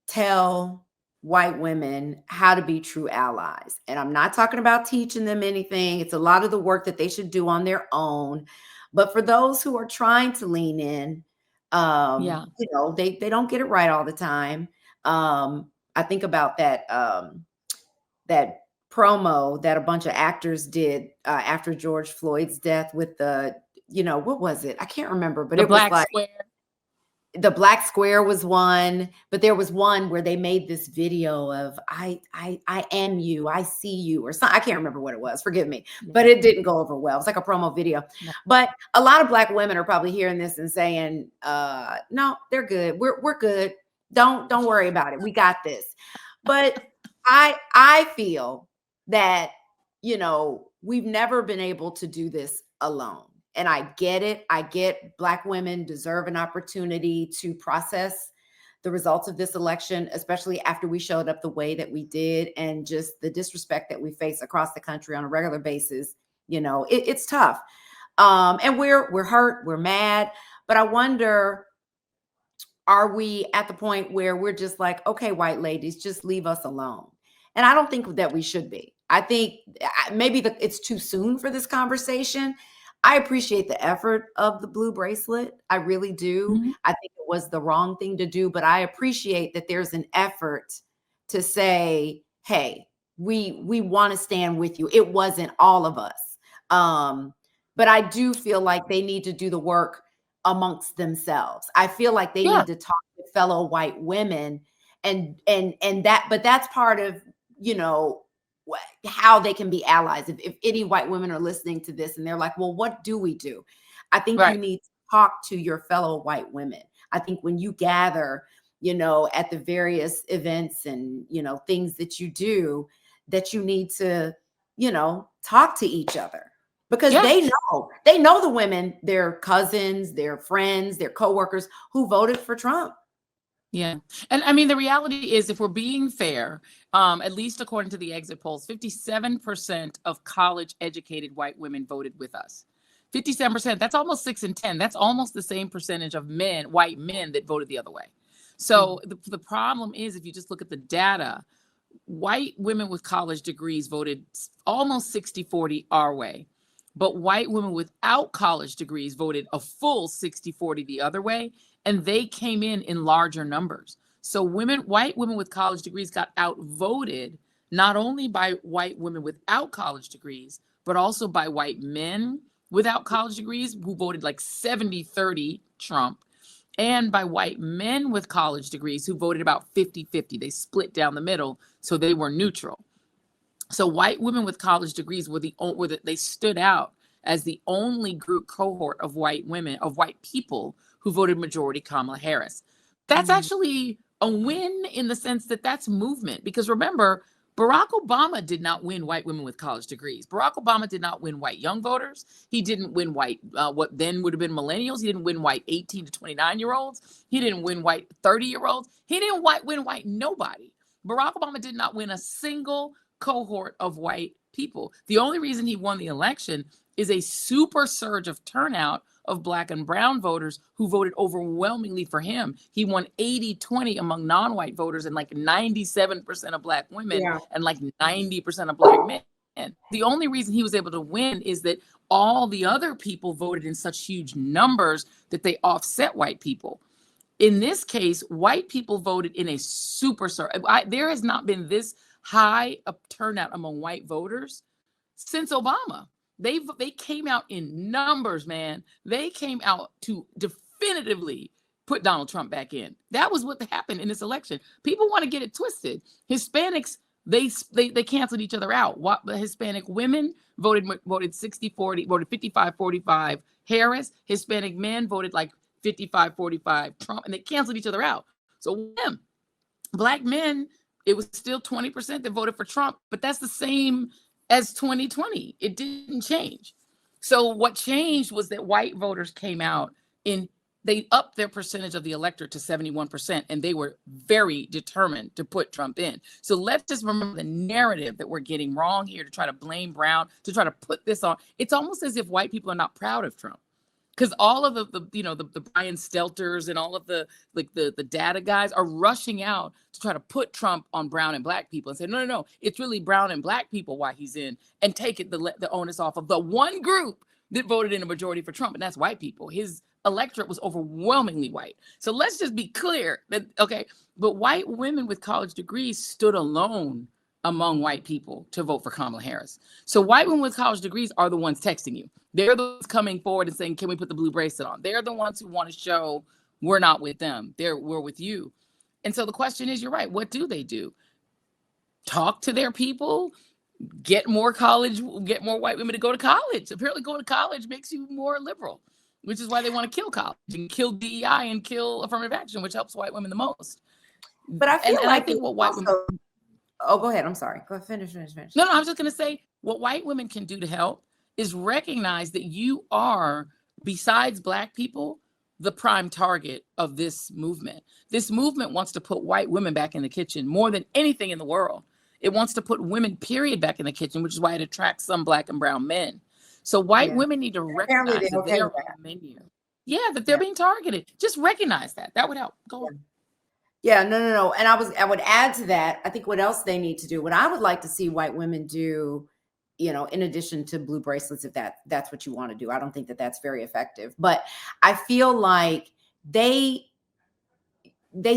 tell white women how to be true allies? And I'm not talking about teaching them anything. It's a lot of the work that they should do on their own. But for those who are trying to lean in, they don't get it right all the time. I think about that that promo that a bunch of actors did after George Floyd's death with the, what was it? I can't remember, but The it was black like square. the black square was one, but there was one where they made this video of I am you, I see you, or something. I can't remember what it was. Forgive me, but it didn't go over well. It's like a promo video. No. But a lot of Black women are probably hearing this and saying, no, they're good. We're good. Don't worry about it. We got this. But I feel that, we've never been able to do this alone. And I get it. I get Black women deserve an opportunity to process the results of this election, especially after we showed up the way that we did, and just the disrespect that we face across the country on a regular basis. It's tough. And we're hurt, we're mad, but I wonder, are we at the point where we're just like, okay, white ladies, just leave us alone? And I don't think that we should be. I think maybe it's too soon for this conversation. I appreciate the effort of the blue bracelet. I really do. Mm-hmm. I think it was the wrong thing to do, but I appreciate that there's an effort to say, hey, we want to stand with you. It wasn't all of us. But I do feel like they need to do the work amongst themselves. I feel like they need to talk to fellow white women, and that, but that's part of, how they can be allies. If any white women are listening to this and they're like, well, what do we do? I think you need to talk to your fellow white women. I think when you gather, at the various events and, things that you do, that you need to, talk to each other, because they know the women, their cousins, their friends, their coworkers who voted for Trump. Yeah. And I mean, the reality is, if we're being fair, at least according to the exit polls, 57% of college educated white women voted with us. 57%, that's almost 6 in 10. That's almost the same percentage of white men that voted the other way. So the problem is, if you just look at the data, white women with college degrees voted almost 60-40 our way. But white women without college degrees voted a full 60-40 the other way, and they came in larger numbers. So white women with college degrees got outvoted, not only by white women without college degrees, but also by white men without college degrees who voted like 70-30 Trump, and by white men with college degrees who voted about 50-50. They split down the middle, so they were neutral. So white women with college degrees they stood out as the only cohort of white people who voted majority Kamala Harris. That's actually a win, in the sense that that's movement. Because remember, Barack Obama did not win white women with college degrees. Barack Obama did not win white young voters. He didn't win white, what then would have been millennials. He didn't win white 18 to 29-year-olds. He didn't win white 30-year-olds. He didn't win white nobody. Barack Obama did not win a single cohort of white people. The only reason he won the election is a super surge of turnout of Black and brown voters who voted overwhelmingly for him. He won 80-20 among non-white voters and like 97% of Black women and like 90% of Black men. The only reason he was able to win is that all the other people voted in such huge numbers that they offset white people. In this case, white people voted in a super surge. There has not been this high a turnout among white voters since Obama. They came out in numbers, man. They came out to definitively put Donald Trump back in. That was what happened in this election. People want to get it twisted. Hispanics, they canceled each other out. What the Hispanic women voted 60-40, voted 55-45 Harris. Hispanic men voted like 55-45 Trump, and they canceled each other out. So Black men, it was still 20% that voted for Trump, but that's the same as 2020. It didn't change. So what changed was that white voters came out they upped their percentage of the electorate to 71%, and they were very determined to put Trump in. So let's just remember the narrative that we're getting wrong here to try to blame Brown, to try to put this on. It's almost as if white people are not proud of Trump. Because all of the Brian Stelters and all of the data guys are rushing out to try to put Trump on brown and Black people and say, no, it's really brown and Black people why he's in, and take the onus off of the one group that voted in a majority for Trump, and that's white people. His electorate was overwhelmingly white. So let's just be clear that, okay, but white women with college degrees stood alone among white people to vote for Kamala Harris. So white women with college degrees are the ones texting you. They're the ones coming forward and saying, can we put the blue bracelet on? They're the ones who want to show we're not with them. We're with you. And so the question is, you're right. What do they do? Talk to their people, get more white women to go to college. Apparently going to college makes you more liberal, which is why they want to kill college and kill DEI and kill affirmative action, which helps white women the most. But I feel I think what white women... Oh, go ahead. I'm sorry. Go ahead. Finish. No, I was just going to say what white women can do to help is recognize that you are, besides Black people, the prime target of this movement. This movement wants to put white women back in the kitchen more than anything in the world. It wants to put women, period, back in the kitchen, which is why it attracts some Black and brown men. So white women need to recognize that they're on the menu. Yeah, that they're being targeted. Just recognize that. That would help. Go on. Yeah, no. And I would add to that, I think what else they need to do, what I would like to see white women do, in addition to blue bracelets, if that's what you want to do. I don't think that that's very effective, but I feel like they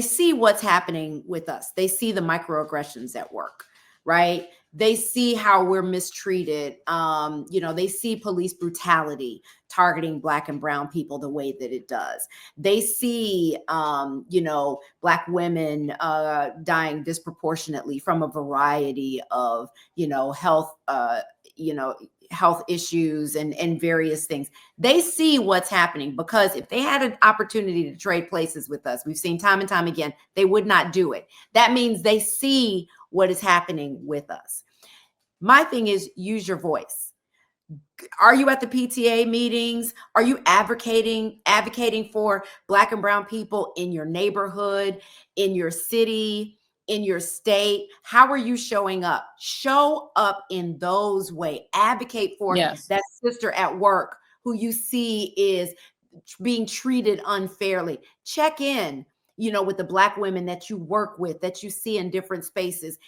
see what's happening with us. They see the microaggressions at work, right? They see how we're mistreated. They see police brutality targeting Black and brown people the way that it does. They see, Black women dying disproportionately from a variety of, health issues and various things. They see what's happening, because if they had an opportunity to trade places with us, we've seen time and time again, they would not do it. That means they see what is happening with us. My thing is, use your voice. Are you at the PTA meetings? Are you advocating for Black and brown people in your neighborhood, in your city, in your state? How are you showing up? Show up in those ways. Advocate for that sister at work who you see is being treated unfairly. Check in, with the Black women that you work with, that you see in different spaces.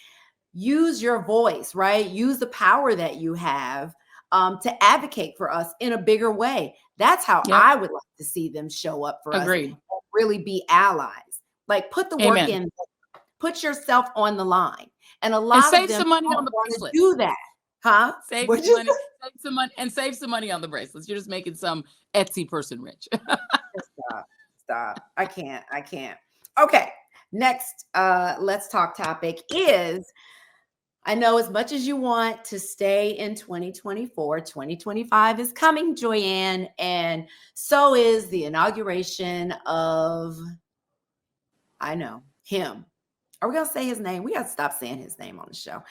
Use your voice, right? Use the power that you have to advocate for us in a bigger way. That's how I would like to see them show up for us and really be allies. Like, put the work in, put yourself on the line. And a lot of them some money on the bracelet. Do that. Huh? Save some money on the bracelets. You're just making some Etsy person rich. Stop. I can't. Okay. Next, let's talk topic is, I know as much as you want to stay in 2024, 2025 is coming, Joyanne, and so is the inauguration of, him, Are we gonna say his name? We gotta stop saying his name on the show.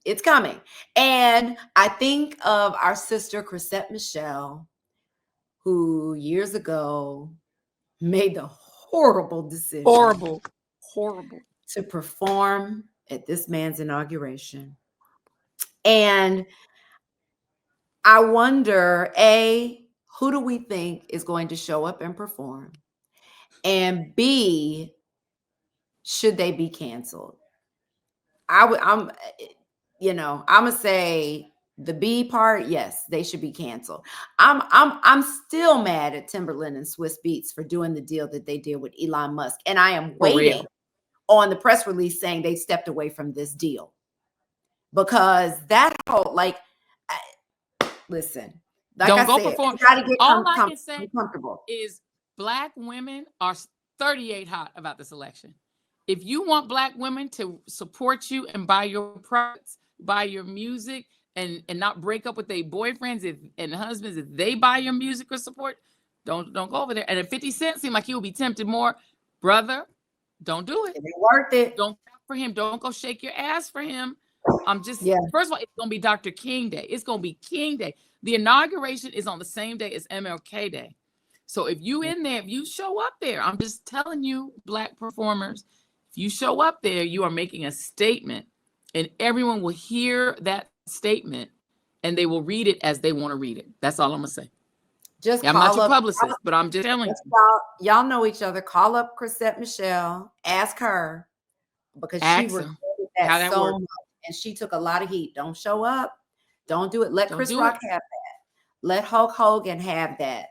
It's coming. And I think of our sister Chrisette Michelle, who years ago made the horrible decision Horrible. to perform at this man's inauguration. And I wonder, A, who do we think is going to show up and perform? And B, should they be canceled? I'm gonna say the B part, yes, they should be canceled. I'm still mad at Timberland and Swiss Beats for doing the deal that they did with Elon Musk. And I am waiting on the press release saying they stepped away from this deal. Because that whole, listen, like Don't I go said, perform. you gotta get All I can say comfortable. is Black women are 38 hot about this election. If you want Black women to support you and buy your products, buy your music, and not break up with their boyfriends and husbands, if they buy your music or support, don't go over there. And if 50 Cent seemed like he will be tempted more, brother, don't do it. It ain't worth it. Don't for him. Don't go shake your ass for him. First of all, it's gonna be Dr. King Day. It's gonna be King Day. The inauguration is on the same day as MLK Day. So if you in there, if you show up there, I'm just telling you, Black performers, if you show up there, you are making a statement, and everyone will hear that statement and they will read it as they want to read it. That's all I'm gonna say. I'm not your publicist, but I'm just telling you. Y'all know each other. Call up Chrisette Michelle, ask her, because she regretted that so much, and she took a lot of heat. Don't show up. Don't do it. Let Chris Rock have that. Let Hulk Hogan have that.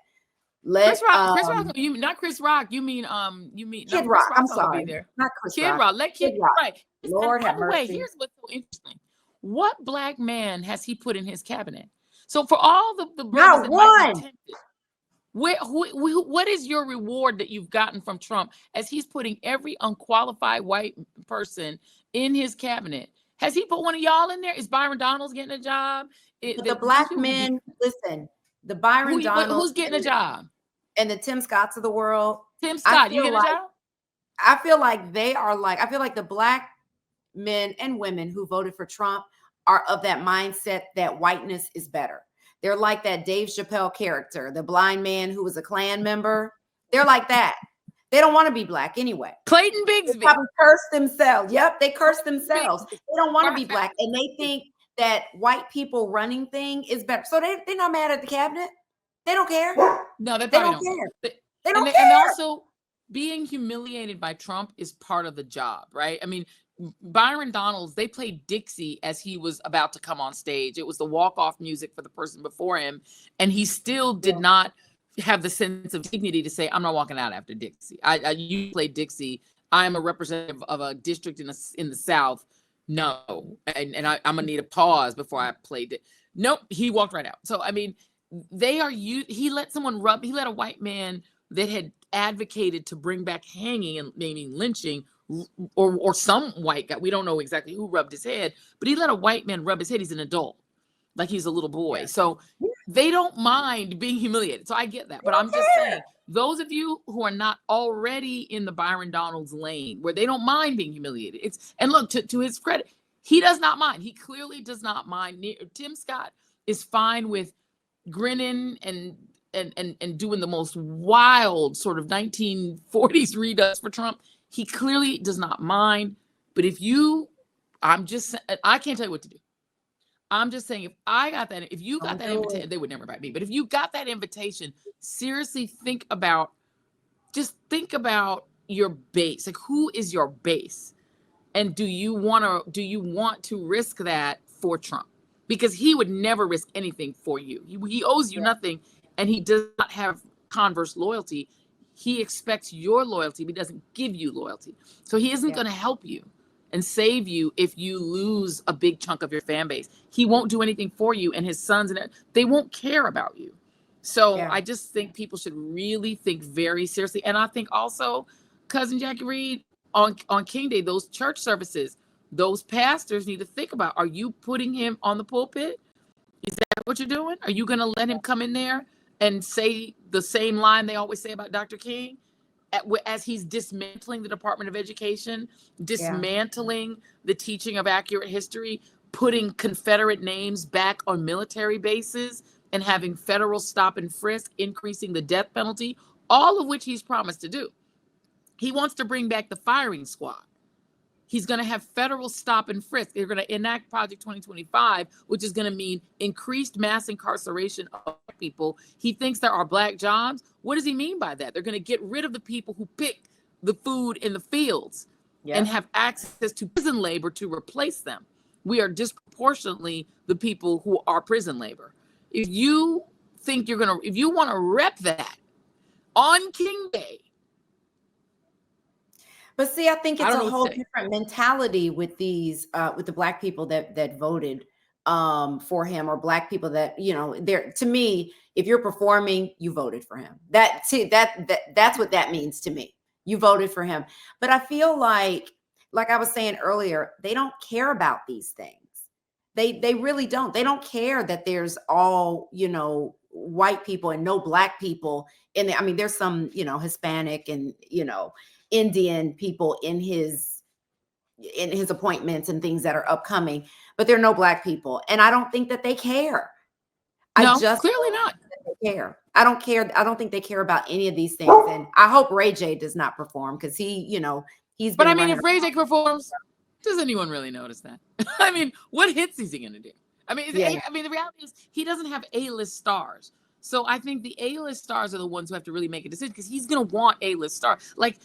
Chris Rock, you not Chris Rock. You mean Kid Rock. I'm sorry, not Chris Rock. Kid Rock. Let Kid Rock. Right. Lord have mercy. Wait, here's what's so interesting. What Black man has he put in his cabinet? So for all the brothers that might be tempted, what is your reward that you've gotten from Trump as he's putting every unqualified white person in his cabinet? Has he put one of y'all in there? Is Byron Donalds getting a job? The Black men, listen, the Byron Donalds. Who's getting a job? And the Tim Scotts of the world. Tim Scott, you getting a job? I feel like I feel like the Black men and women who voted for Trump are of that mindset that whiteness is better. They're like that Dave Chappelle character, the blind man who was a Klan member. They're like that. They don't want to be Black anyway. Clayton Bigsby. They probably cursed themselves. Yep, they cursed themselves. They don't want to be Black, and they think that white people running thing is better. So they're not mad at the cabinet. They don't care. No, they don't care. They don't care. And also, being humiliated by Trump is part of the job, right? I mean, Byron Donalds, they played Dixie as he was about to come on stage. It was the walk-off music for the person before him, and he still did not have the sense of dignity to say, I'm not walking out after Dixie. You played Dixie. I'm a representative of a district in the South. No. And I'm gonna need a pause before I played it. Nope, he walked right out. So I mean, he let a white man that had advocated to bring back hanging and maybe lynching, or some white guy, we don't know exactly who rubbed his head, but he let a white man rub his head. He's an adult, like he's a little boy. So they don't mind being humiliated. So I get that. But I'm just saying, those of you who are not already in the Byron Donalds lane, where they don't mind being humiliated, and look, to his credit, he does not mind. He clearly does not mind. Tim Scott is fine with grinning and doing the most wild sort of 1940s redux for Trump. He clearly does not mind. But I can't tell you what to do. I'm just saying, if you got that invitation, they would never invite me. But if you got that invitation, seriously think about your base. Like, who is your base? And do you want to risk that for Trump? Because he would never risk anything for you. He owes you nothing, and he does not have converse loyalty. He expects your loyalty, but he doesn't give you loyalty. So he isn't going to help you and save you if you lose a big chunk of your fan base. He won't do anything for you, and his sons, they won't care about you. So I just think people should really think very seriously. And I think also, Cousin Jackie Reed, on King Day, those church services, those pastors need to think about, are you putting him on the pulpit? Is that what you're doing? Are you going to let him come in there and say the same line they always say about Dr. King? as he's dismantling the Department of Education, Yeah. dismantling the teaching of accurate history, putting Confederate names back on military bases, and having federal stop and frisk, increasing the death penalty, all of which he's promised to do. He wants to bring back the firing squad. He's going to have federal stop and frisk. They're going to enact Project 2025, which is going to mean increased mass incarceration of people. He thinks there are Black jobs. What does he mean by that? They're going to get rid of the people who pick the food in the fields and have access to prison labor to replace them. We are disproportionately the people who are prison labor. If you think if you want to rep that on King Day. But see, I think it's a whole different mentality with these, with the Black people that voted for him, or Black people that, to me, if you're performing, you voted for him. That's what that means to me. You voted for him. But I feel like I was saying earlier, they don't care about these things. They really don't. They don't care that there's all, white people and no Black people in there. I mean, there's some, Hispanic and, Indian people in his appointments and things that are upcoming, but there are no Black people. And I don't think that they care. No, clearly not. They care. I don't care. I don't think they care about any of these things. And I hope Ray J does not perform, because he's. But I mean, if Ray J performs, does anyone really notice that? I mean, what hits is he going to do? I mean, the reality is he doesn't have A-list stars. So I think the A-list stars are the ones who have to really make a decision, because he's going to want A-list stars. Like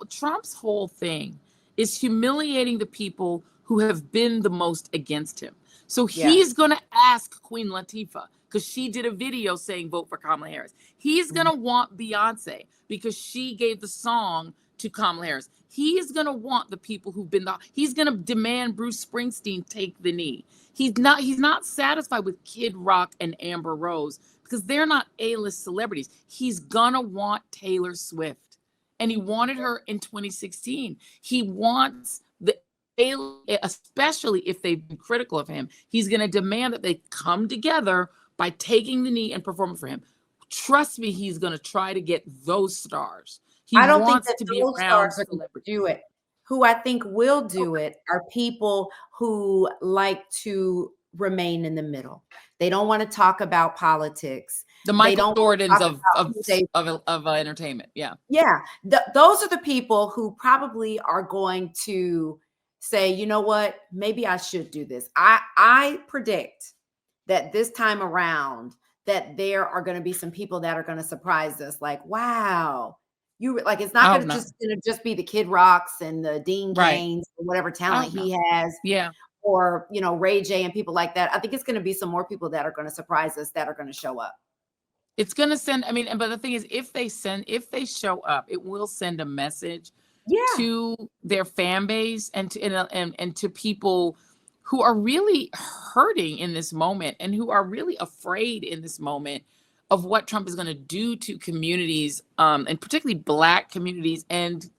Trump's whole thing is humiliating the people who have been the most against him. So he's going to ask Queen Latifah, because she did a video saying vote for Kamala Harris. He's going to want Beyonce because she gave the song to Kamala Harris. He's going to want the people who've been he's going to demand Bruce Springsteen take the knee. He's not satisfied with Kid Rock and Amber Rose, because they're not A-list celebrities. He's gonna want Taylor Swift, and he wanted her in 2016. He wants especially if they've been critical of him, he's gonna demand that they come together by taking the knee and performing for him. Trust me, he's gonna try to get those stars. I don't think that those stars are gonna do it. Who I think will do it are people who like to remain in the middle. They don't want to talk about politics. The Michael Jordans of entertainment. Yeah. Yeah. Those are the people who probably are going to say, you know what, maybe I should do this. I predict that this time around that there are going to be some people that are going to surprise us. Like, wow. It's not going to just be the Kid Rocks and the Dean Canes or whatever talent he has. Yeah. Or, Ray J and people like that. I think it's going to be some more people that are going to surprise us, that are going to show up. It's going to send, but the thing is, if they show up, it will send a message to their fan base and to people who are really hurting in this moment and who are really afraid in this moment of what Trump is going to do to communities, and particularly Black communities and,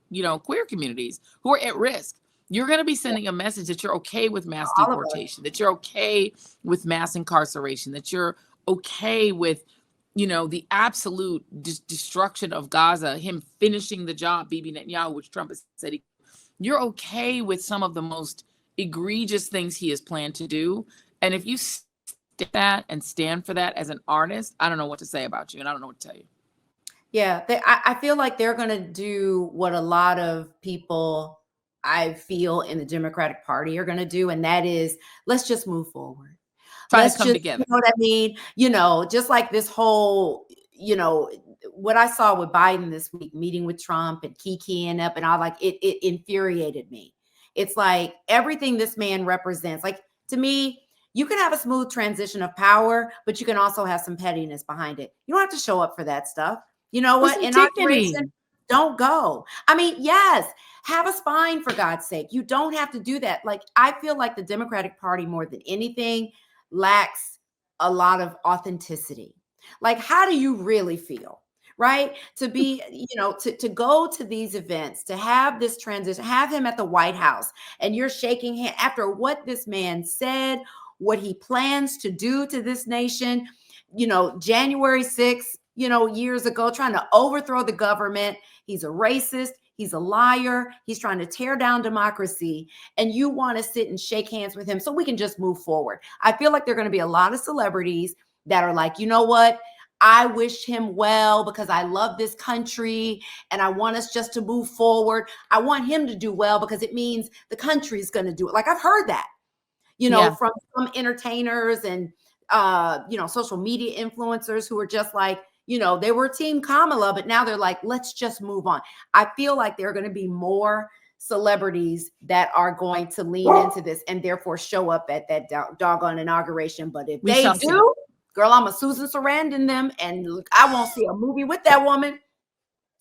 queer communities who are at risk. You're going to be sending a message that you're okay with mass deportation, that you're okay with mass incarceration, that you're okay with, the absolute destruction of Gaza, him finishing the job, Bibi Netanyahu, which Trump has said you're okay with some of the most egregious things he has planned to do. And if you that and stand for that as an artist, I don't know what to say about you, and I don't know what to tell you. Yeah, I feel like they're going to do what a lot of people I feel in the Democratic Party are going to do, and that is, let's just move forward. Let's come together. You know what I mean? Just like this whole, what I saw with Biden this week, meeting with Trump and kikiing up and all, like it infuriated me. It's like everything this man represents. Like, to me, you can have a smooth transition of power, but you can also have some pettiness behind it. You don't have to show up for that stuff. You know what? Inauguration, don't go. I mean, yes, have a spine, for God's sake. You don't have to do that. Like, I feel like the Democratic Party, more than anything, lacks a lot of authenticity. Like, how do you really feel? Right? To be, to go to these events, to have this transition, have him at the White House, and you're shaking hands after what this man said, what he plans to do to this nation. January 6th, years ago, trying to overthrow the government. He's a racist. He's a liar. He's trying to tear down democracy. And you want to sit and shake hands with him so we can just move forward. I feel like there are going to be a lot of celebrities that are like, you know what? I wish him well because I love this country and I want us just to move forward. I want him to do well because it means the country is going to do it. Like, I've heard that, from some entertainers and, social media influencers who are just like, they were Team Kamala, but now they're like, let's just move on. I feel like there are going to be more celebrities that are going to lean into this and therefore show up at that doggone inauguration. But if they do, girl, I'm a Susan Sarandon them, and I won't see a movie with that woman.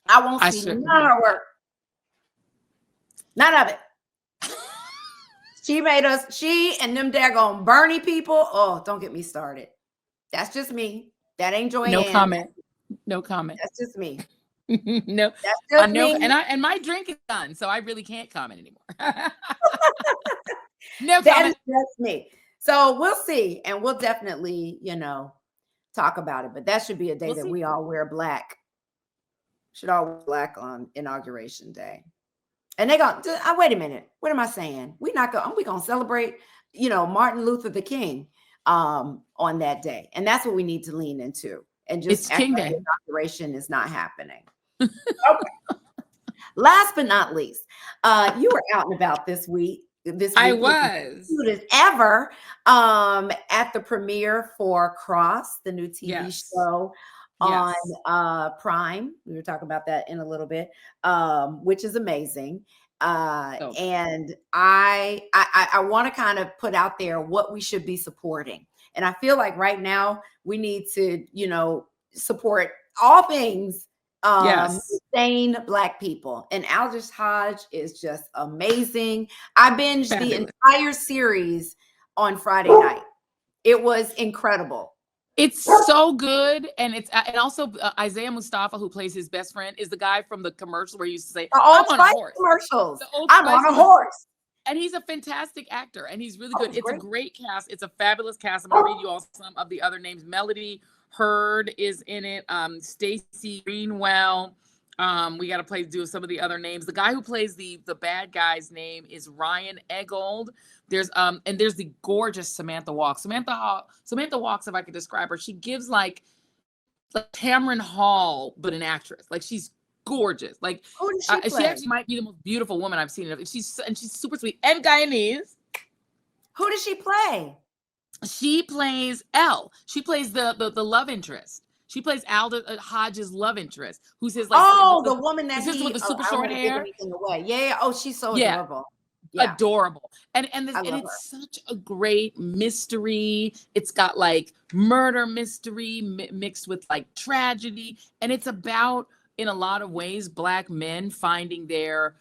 I won't see none of her work. None of it. She and them daggone Bernie people. Oh, don't get me started. That's just me. That ain't Joanne. No comment. That's just me. No. That's just me. And my drink is done, so I really can't comment anymore. No comment. That's just me. So we'll see, and we'll definitely, talk about it. But that should be a day we all wear black. Should all wear black on Inauguration Day. And they go, wait a minute. What am I saying? We gonna celebrate, Martin Luther the King on that day, and that's what we need to lean into. And just King Day. Inauguration is not happening. Okay. Last but not least, you were out and about this week. I was cute as ever at the premiere for Cross, the new TV show on Prime. We were talking about that in a little bit, which is amazing. And I want to kind of put out there what we should be supporting. And I feel like right now we need to, support all things sane Black people. And Aldous Hodge is just amazing. I binged the entire series on Friday night. It was incredible. It's so good. And also Isaiah Mustafa, who plays his best friend, is the guy from the commercial where he used to say, I'm on a horse. Commercials. I'm on a horse. And he's a fantastic actor, and he's really good. It's a great cast. It's a fabulous cast. I'm going to read you all some of the other names. Melody Hurd is in it. Stacey Greenwell. We got to do some of the other names. The guy who plays the bad guy's name is Ryan Eggold. There's the gorgeous Samantha Walks. Samantha Walks, if I could describe her, she gives like Cameron Hall, but an actress. Like, she's gorgeous. Like, she actually might be the most beautiful woman I've seen. She's super sweet and Guyanese. Who does she play? She plays Elle. She plays the love interest. She plays Aldous Hodge's love interest, who's his the woman that with the super short hair. Yeah. Oh, she's so adorable. Yeah. Adorable. And it's such a great mystery. It's got like murder mystery mixed with like tragedy, and it's about, in a lot of ways, Black men finding their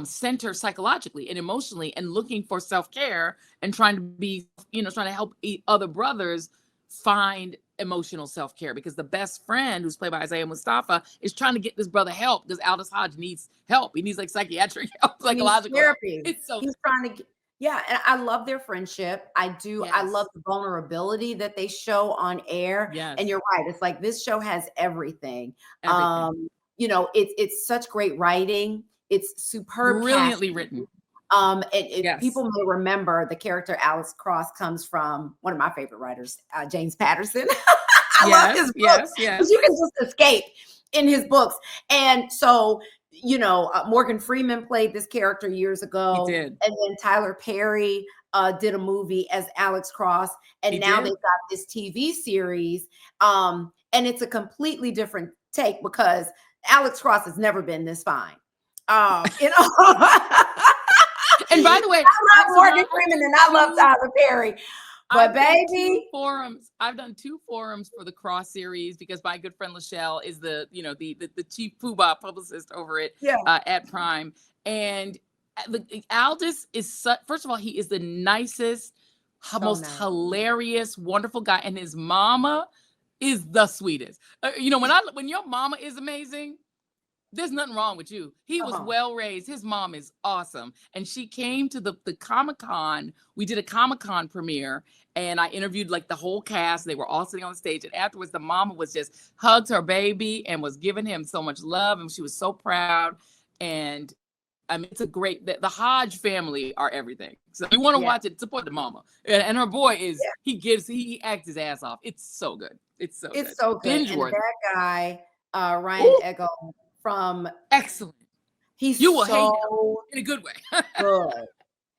center psychologically and emotionally and looking for self-care and trying to help other brothers find emotional self-care, because the best friend, who's played by Isaiah Mustafa, is trying to get this brother help because Aldous Hodge needs help. He needs like psychiatric help, psychological therapy. He's trying to and I love their friendship. I do. Yes. I love the vulnerability that they show on air. Yes. And you're right. It's like this show has everything. It's such great writing. It's superb, brilliantly written. People may remember the character Alex Cross comes from one of my favorite writers, James Patterson. I love his books. Yes. You can just escape in his books. And so, Morgan Freeman played this character years ago. He did. And then Tyler Perry did a movie as Alex Cross. And they've got this TV series. And it's a completely different take because Alex Cross has never been this fine. And by the way, I love Morgan Freeman and I love Tyler Perry. But baby, I've done 2 forums for the Cross series because my good friend Lachelle is the chief poobah publicist over it at Prime. And Aldous is first of all, he is the nicest, most hilarious, wonderful guy, and his mama is the sweetest. When your mama is amazing, There's nothing wrong with you. He was Uh-huh. well raised. His mom is awesome. And she came to the Comic-Con. We did a Comic-Con premiere and I interviewed like the whole cast. They were all sitting on the stage. And afterwards, the mama was just hugged her baby and was giving him so much love. And she was so proud. And I mean, it's a great, the Hodge family are everything. So if you want to watch it, support the mama. And her boy is, he acts his ass off. It's so good. It's so good. So good. Binge And worthy. that guy, Ryan Eggo from excellent. You will hate him in a good way. good.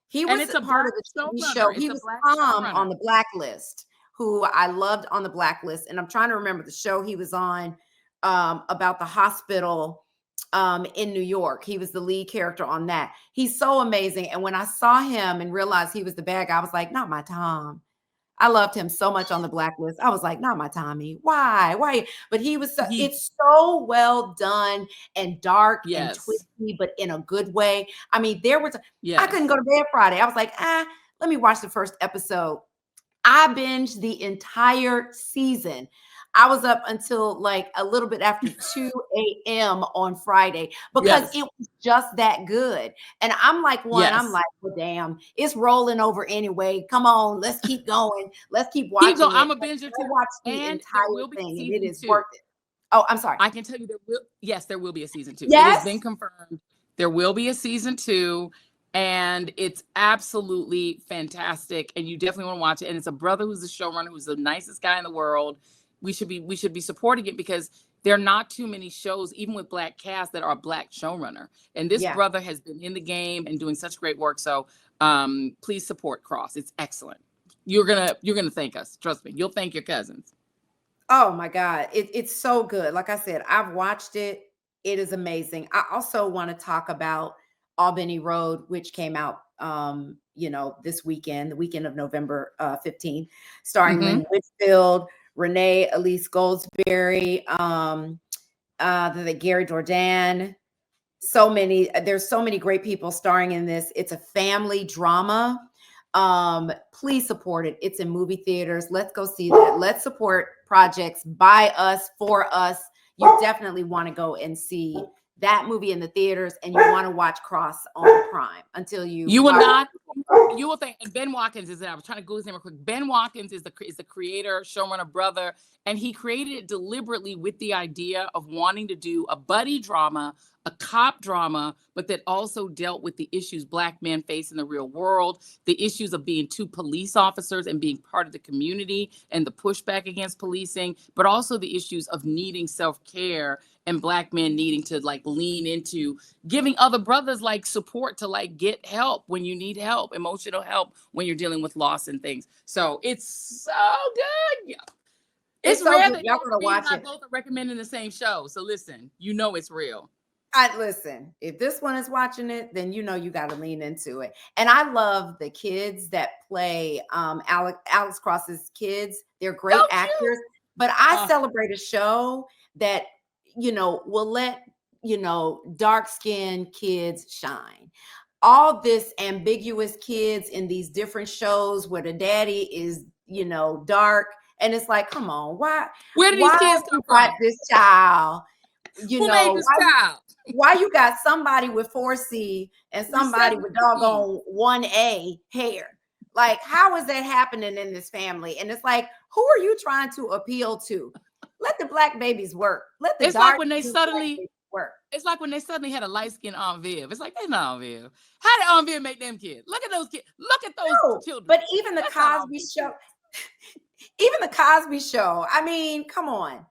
He was a part of the TV show. He was Tom on The Blacklist, who I loved on The Blacklist. And I'm trying to remember the show he was on about the hospital in New York. He was the lead character on that. He's so amazing. And when I saw him and realized he was the bad guy, I was like, not my Tom. I loved him so much on The Blacklist. I was like, not my Tommy. Why? But he was so, it's so well done and dark and twisty, but in a good way. I mean, there was, I couldn't go to bed Friday. I was like, let me watch the first episode. I binged the entire season. I was up until like a little bit after 2 a.m. on Friday because it was just that good. And I'm like, I'm like, well, damn, it's rolling over anyway. Come on, let's keep going. Let's keep watching. I'm a binger too. Watch the entire thing, and it is worth it. Oh, I'm sorry. I can tell you there will be a season 2. Yes? It has been confirmed. There will be a season 2. And it's absolutely fantastic. And you definitely want to watch it. And it's a brother who's the showrunner, who's the nicest guy in the world. We should be supporting it because there are not too many shows, even with Black cast, that are a Black showrunner. And this brother has been in the game and doing such great work. So please support Cross. It's excellent. You're gonna thank us. Trust me. You'll thank your cousins. Oh my God. It's so good. Like I said, I've watched it. It is amazing. I also want to talk about Albany Road, which came out this weekend, the weekend of November 15th, starring Lynn Whitfield, Renee Elise Goldsberry, the Gary Dourdan. There's so many great people starring in this. It's a family drama. Please support it. It's in movie theaters. Let's go see that. Let's support projects by us, for us. You definitely want to go and see that movie in the theaters, and you want to watch Cross on Prime until you will think. And Ben Watkins is it. I was trying to Google his name real quick. Ben Watkins is the creator, showrunner, brother, and he created it deliberately with the idea of wanting to do a buddy drama, a cop drama, but that also dealt with the issues Black men face in the real world, the issues of being 2 police officers and being part of the community and the pushback against policing, but also the issues of needing self-care and Black men needing to like lean into giving other brothers like support to like get help when you need help, emotional help when you're dealing with loss and things. So it's so good. It's so rare that y'all gonna watch it. Both are recommending the same show. So listen, it's real. Listen, if this one is watching it, then you got to lean into it. And I love the kids that play Alex Cross's kids. They're great actors. But I celebrate a show that will let dark-skinned kids shine. All this ambiguous kids in these different shows where the daddy is dark, and it's like, come on, where did these kids come from? This child, who made this child? Why you got somebody with 4C and somebody with doggone 1A hair? Like, how is that happening in this family? And it's like, who are you trying to appeal to? Let the Black babies work. It's like when they suddenly work. It's like when they suddenly had a light-skinned Aunt Viv. It's like, that's not Aunt Viv. How did Aunt Viv make them kids? Look at those kids. Look at those children. But even the Cosby Show, I mean, come on.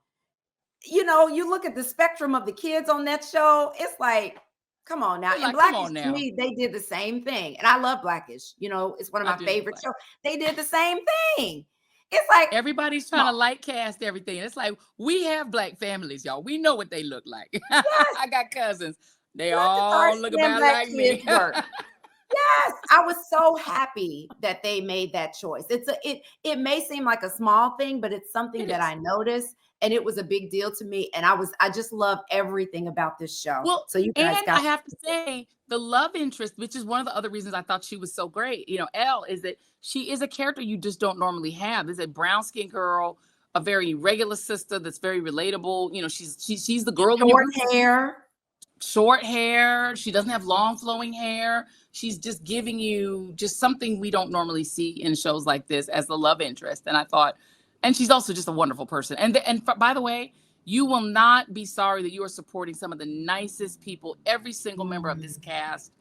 You look at the spectrum of the kids on that show, it's like, come on now. And Blackish, to me, they did the same thing. And I love Blackish. It's one of my favorite shows. They did the same thing. It's like everybody's trying to light cast everything. It's like, we have Black families, y'all. We know what they look like. Yes. I got cousins. They all look about like me. Yes, I was so happy that they made that choice. It may seem like a small thing, but it's something that I noticed, and it was a big deal to me. And I just love everything about this show. Well, so you guys I have to say, the love interest, which is one of the other reasons I thought she was so great, Elle, is that she is a character you just don't normally have. There's a brown-skinned girl, a very regular sister that's very relatable. She's the girl. Short hair. short hair. She doesn't have long flowing hair. She's just giving you just something we don't normally see in shows like this as the love interest. And I thought, and she's also just a wonderful person. And by the way, you will not be sorry that you are supporting some of the nicest people. Every single member of this cast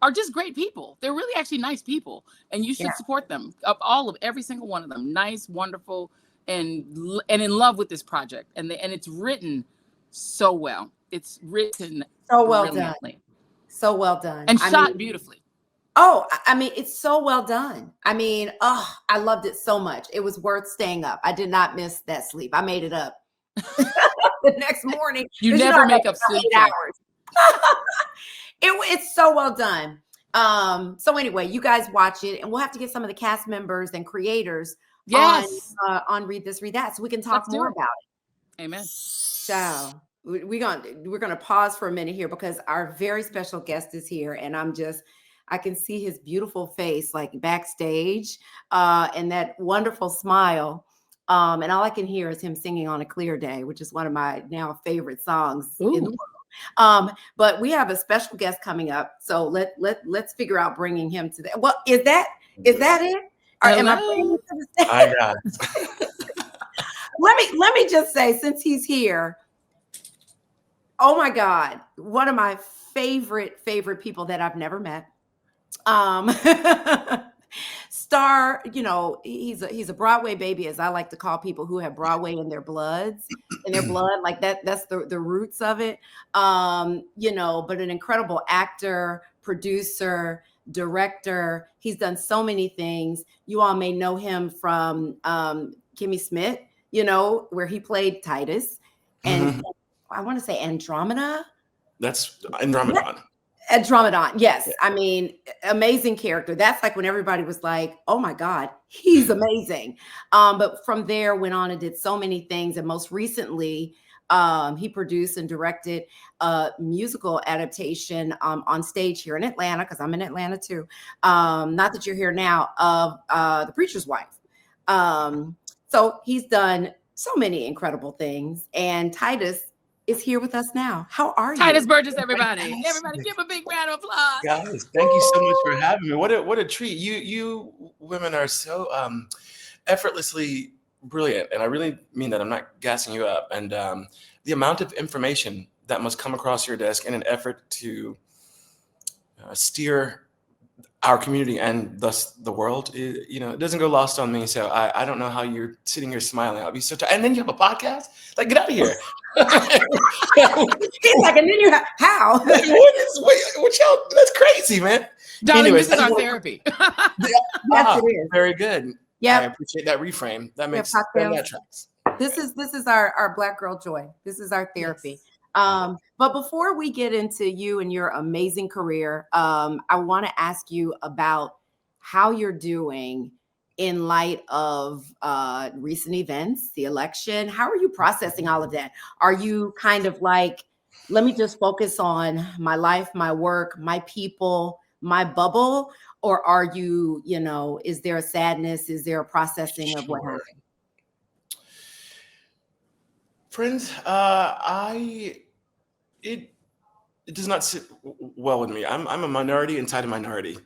are just great people. They're really actually nice people, and you should support them. Every single one of them, nice, wonderful, and in love with this project. And it's written so well. It's written so well done, brilliantly. so well done, and shot beautifully. Oh, I mean, it's so well done. I mean, oh, I loved it so much. It was worth staying up. I did not miss that sleep. I made it up the next morning. You never make up sleep. 8 hours. It's so well done. So anyway, you guys watch it, and we'll have to get some of the cast members and creators on Read This, Read That, so we can talk more about it. Amen. So we're gonna pause for a minute here because our very special guest is here, and I can see his beautiful face like backstage, and that wonderful smile. And all I can hear is him singing On a Clear Day, which is one of my now favorite songs in the world. But we have a special guest coming up, so let's figure out bringing him to that. Well, is that it? Or am I bringing him to the stage? I got it. Let me just say, since he's here, oh my God, one of my favorite people that I've never met. Star, he's a Broadway baby, as I like to call people who have Broadway in their blood, like that's the roots of it. But an incredible actor, producer, director. He's done so many things. You all may know him from Kimmy Smith, where he played Titus, and I want to say Andromeda. That's Andromeda. Andromeda, yes. Yeah. I mean, amazing character. That's like when everybody was like, oh my God, he's amazing. But from there went on and did so many things. And most recently, he produced and directed a musical adaptation on stage here in Atlanta, because I'm in Atlanta too. Not that you're here now, of The Preacher's Wife. So he's done so many incredible things. And Titus is here with us now. How are you? Titus Burgess, everybody. Everybody give a big round of applause. Guys, thank you so much for having me. What a treat. You women are so effortlessly brilliant. And I really mean that. I'm not gassing you up. And the amount of information that must come across your desk in an effort to steer our community and thus the world, it doesn't go lost on me. So I don't know how you're sitting here smiling. I'll be so tired. And then you have a podcast? Like, get out of here. He's like, and then you have how? What y'all? That's crazy, man. Darling, anyways, this is our therapy. Yes, it is. Very good. Yeah, I appreciate that reframe. That makes that tracks. This is our Black girl joy. This is our therapy. Yes. But before we get into you and your amazing career, I want to ask you about how you're doing in light of recent events, the election. How are you processing all of that? Are you kind of like, let me just focus on my life, my work, my people, my bubble? Or are you, is there a sadness? Is there a processing of what happened? Friends, it does not sit well with me. I'm a minority inside a minority.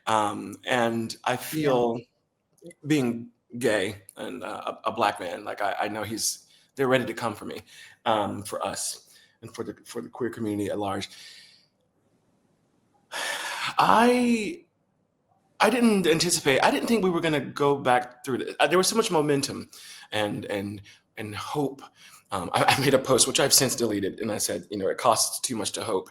And I feel being gay and a Black man, like I know they're ready to come for me, for us and for the queer community at large. I didn't think we were going to go back through this. There was so much momentum and hope. I made a post, which I've since deleted, and I said, it costs too much to hope.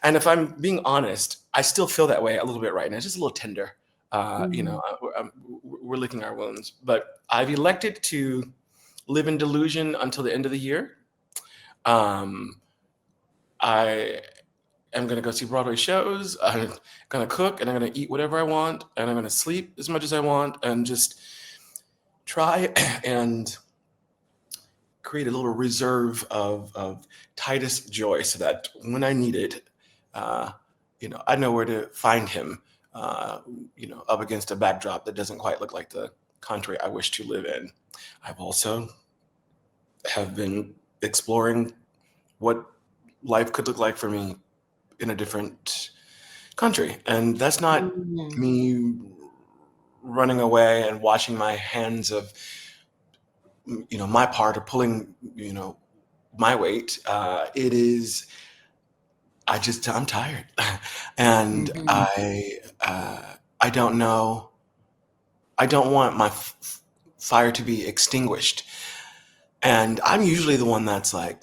And if I'm being honest, I still feel that way a little bit right now. It's just a little tender. We're licking our wounds. But I've elected to live in delusion until the end of the year. I am going to go see Broadway shows. I'm going to cook, and I'm going to eat whatever I want, and I'm going to sleep as much as I want, and just try and create a little reserve of Titus joy, so that when I need it, I know where to find him, up against a backdrop that doesn't quite look like the country I wish to live in. I've also have been exploring what life could look like for me in a different country. And that's not Mhm. me running away and washing my hands of, my part, or pulling, my weight. It is, I'm tired. And Mhm. I don't know. I don't want my fire to be extinguished. And I'm usually the one that's like,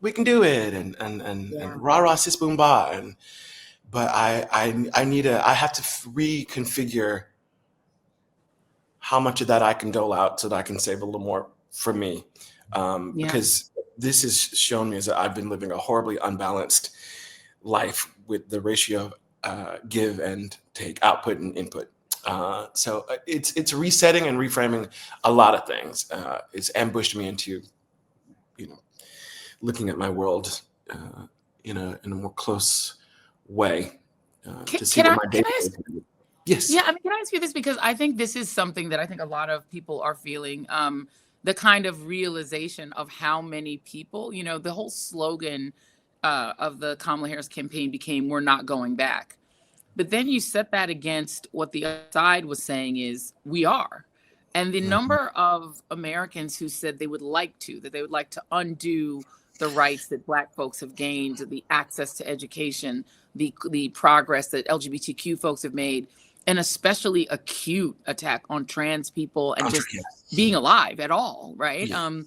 we can do it, and Yeah. rah rah sis boom ba. But I have to reconfigure how much of that I can dole out so that I can save a little more for me. Yeah. Because this has shown me is that I've been living a horribly unbalanced life with the ratio of give and take, output and input. So it's resetting and reframing a lot of things. It's ambushed me into, looking at my world in a more close way, to see Can what I my day can I is ask? going to be. Yes. Yeah, I mean, can I ask you this, because I think this is something that I think a lot of people are feeling. The kind of realization of how many people, the whole slogan of the Kamala Harris campaign became "We're not going back." But then you set that against what the other side was saying is "We are." And the Mhm. number of Americans who said that they would like to undo the rights that Black folks have gained, the access to education, the progress that LGBTQ folks have made, an especially acute attack on trans people and just Yes. being alive at all, right? Yeah.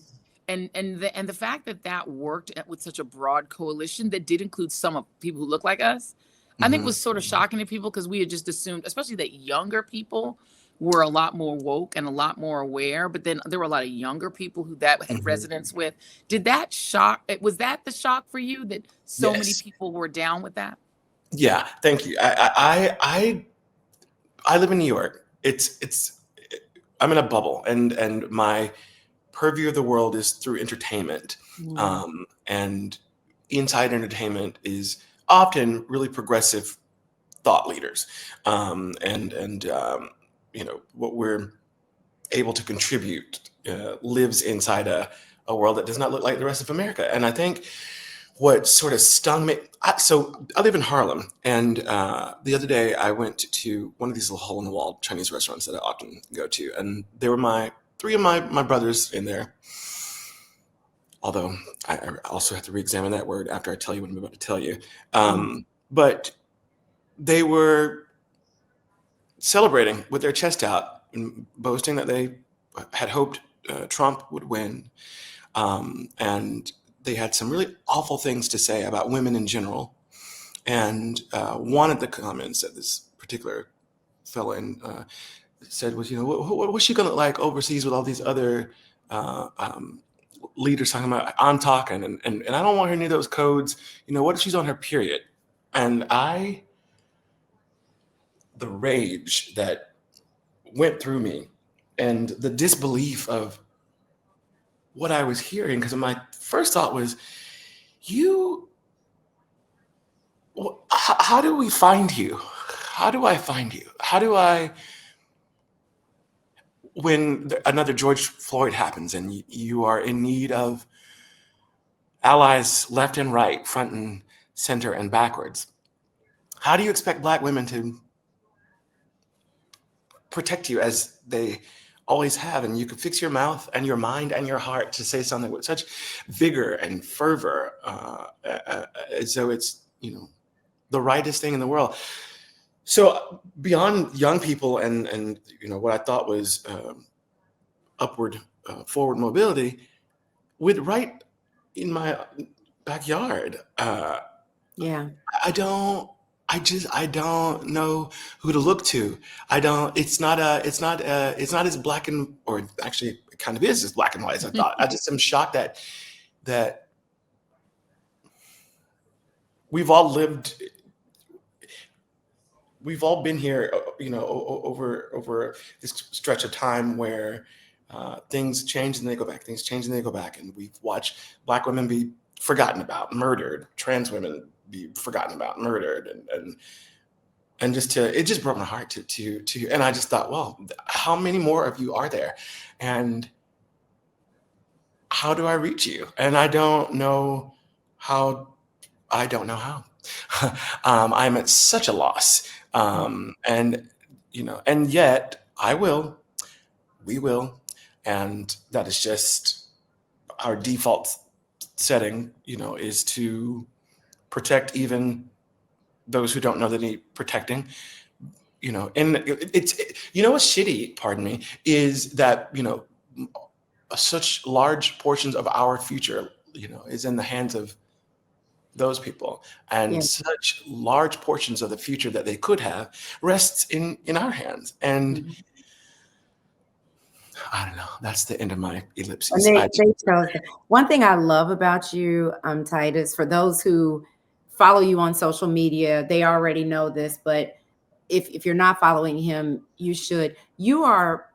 And the fact that that worked with such a broad coalition that did include some of people who look like us, I think Mhm. was sort of shocking to people, because we had just assumed, especially that younger people were a lot more woke and a lot more aware. But then there were a lot of younger people who that had Mhm. resonance with. Did that shock? Was that the shock for you, that so many Yes. people were down with that? Yeah. Thank you. I live in New York. I'm in a bubble, and my purview of the world is through entertainment. Mm. And inside entertainment is often really progressive thought leaders, and what we're able to contribute lives inside a world that does not look like the rest of America. And I think what sort of stung me. So I live in Harlem, and the other day I went to one of these little hole-in-the-wall Chinese restaurants that I often go to, and there were three of my brothers in there. Although I also have to re-examine that word after I tell you what I'm about to tell you. Mm. But they were celebrating with their chest out and boasting that they had hoped Trump would win. And they had some really awful things to say about women in general. And one of the comments that this particular fellow said was, what's she going to look like overseas with all these other leaders talking about, I'm talking, and I don't want her near those codes. What if she's on her period? And the rage that went through me and the disbelief of what I was hearing, because my first thought was, you, how do we find you? How do I find you? When another George Floyd happens and you are in need of allies left and right, front and center and backwards, how do you expect Black women to protect you as they always have? And you can fix your mouth and your mind and your heart to say something with such vigor and fervor, as though it's the rightest thing in the world. So beyond young people and what I thought was upward forward mobility, with right in my backyard, Yeah. I don't know who to look to. I don't. It's not as black and, or actually it kind of is as black and white as I thought. I just am shocked that we've all lived, we've all been here, over this stretch of time where things change and they go back, things change and they go back, and we've watched Black women be forgotten about, murdered, trans women be forgotten about, murdered, and it just broke my heart to, and I just thought, well, how many more of you are there, and how do I reach you? And I don't know how I don't know how. I'm at such a loss. And, and yet we will. And that is just our default setting, is to protect even those who don't know they need protecting. And it's what's shitty, pardon me, is that, such large portions of our future, is in the hands of those people, and Yeah. such large portions of the future that they could have rests in our hands. And I don't know, that's the end of my ellipses. And they chose that. One thing I love about you, Titus, for those who follow you on social media, they already know this, but if you're not following him, you should. You are,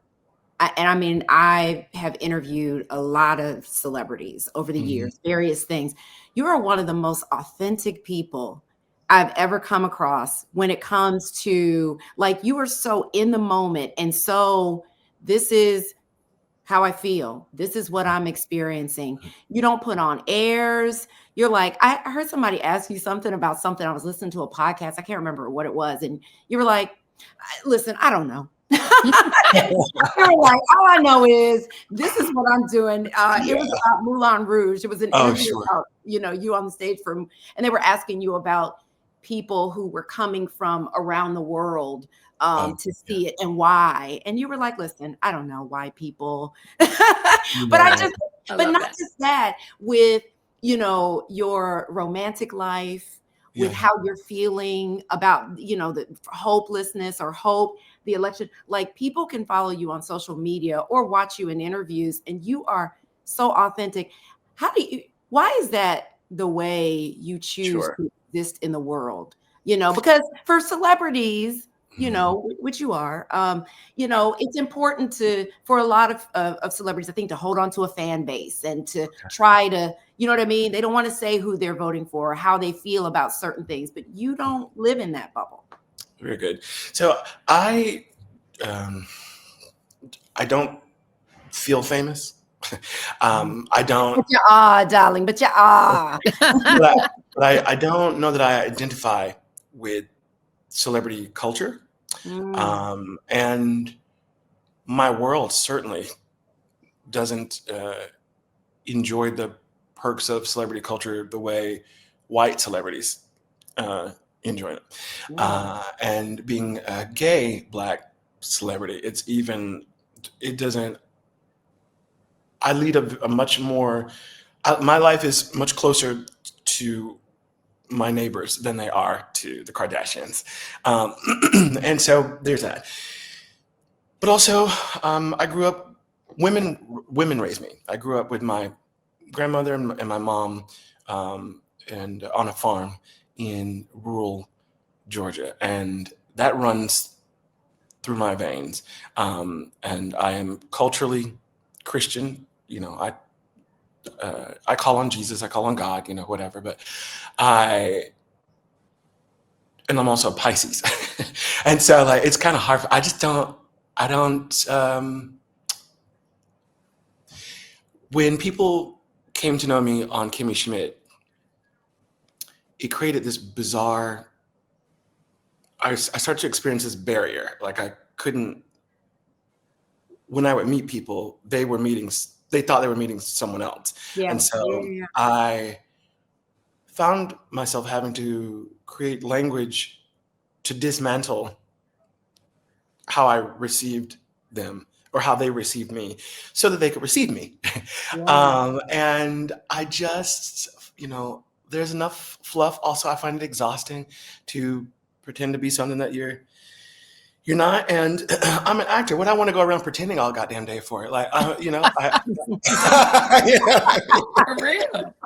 and I mean, I have interviewed a lot of celebrities over the years, various things. You are one of the most authentic people I've ever come across when it comes to, like, you are so in the moment. And so this is how I feel. This is what I'm experiencing. You don't put on airs. You're like, I heard somebody ask you something about something. I was listening to a podcast. I can't remember what it was. And you were like, listen, I don't know. You're like, all I know is this is what I'm doing. It was about Moulin Rouge. It was an interview about, you on the stage and they were asking you about people who were coming from around the world to see it and why. And you were like, listen, I don't know why people, but not just that, with, your romantic life, with how you're feeling about, the hopelessness or hope, the election. Like, people can follow you on social media or watch you in interviews, and you are so authentic. Why is that the way you choose to exist in the world? Because for celebrities, which you are, it's important for a lot of celebrities, I think, to hold on to a fan base and to try to, you know what I mean? They don't want to say who they're voting for or how they feel about certain things, but you don't live in that bubble. Very good. So I don't feel famous. I don't. But you are, darling. But you are. but I don't know that I identify with celebrity culture. And my world certainly doesn't enjoy the perks of celebrity culture the way white celebrities enjoy it. And being a gay Black celebrity, I lead a much more, my life is much closer to my neighbors than they are to the Kardashians. And so there's that. But also, I grew up, women raised me. I grew up with my grandmother and my mom and on a farm in rural Georgia. And that runs through my veins. And I am culturally Christian. I call on Jesus, I call on God, whatever, but and I'm also a Pisces. And so, like, it's kind of hard. When people came to know me on Kimmy Schmidt, it created this bizarre, I started to experience this barrier. Like, I couldn't, when I would meet people, they thought they were meeting someone else. And so I found myself having to create language to dismantle how I received them or how they received me so that they could receive me. And I just, there's enough fluff. Also, I find it exhausting to pretend to be something that you're not. And I'm an actor. What I want to go around pretending all goddamn day for it? Like,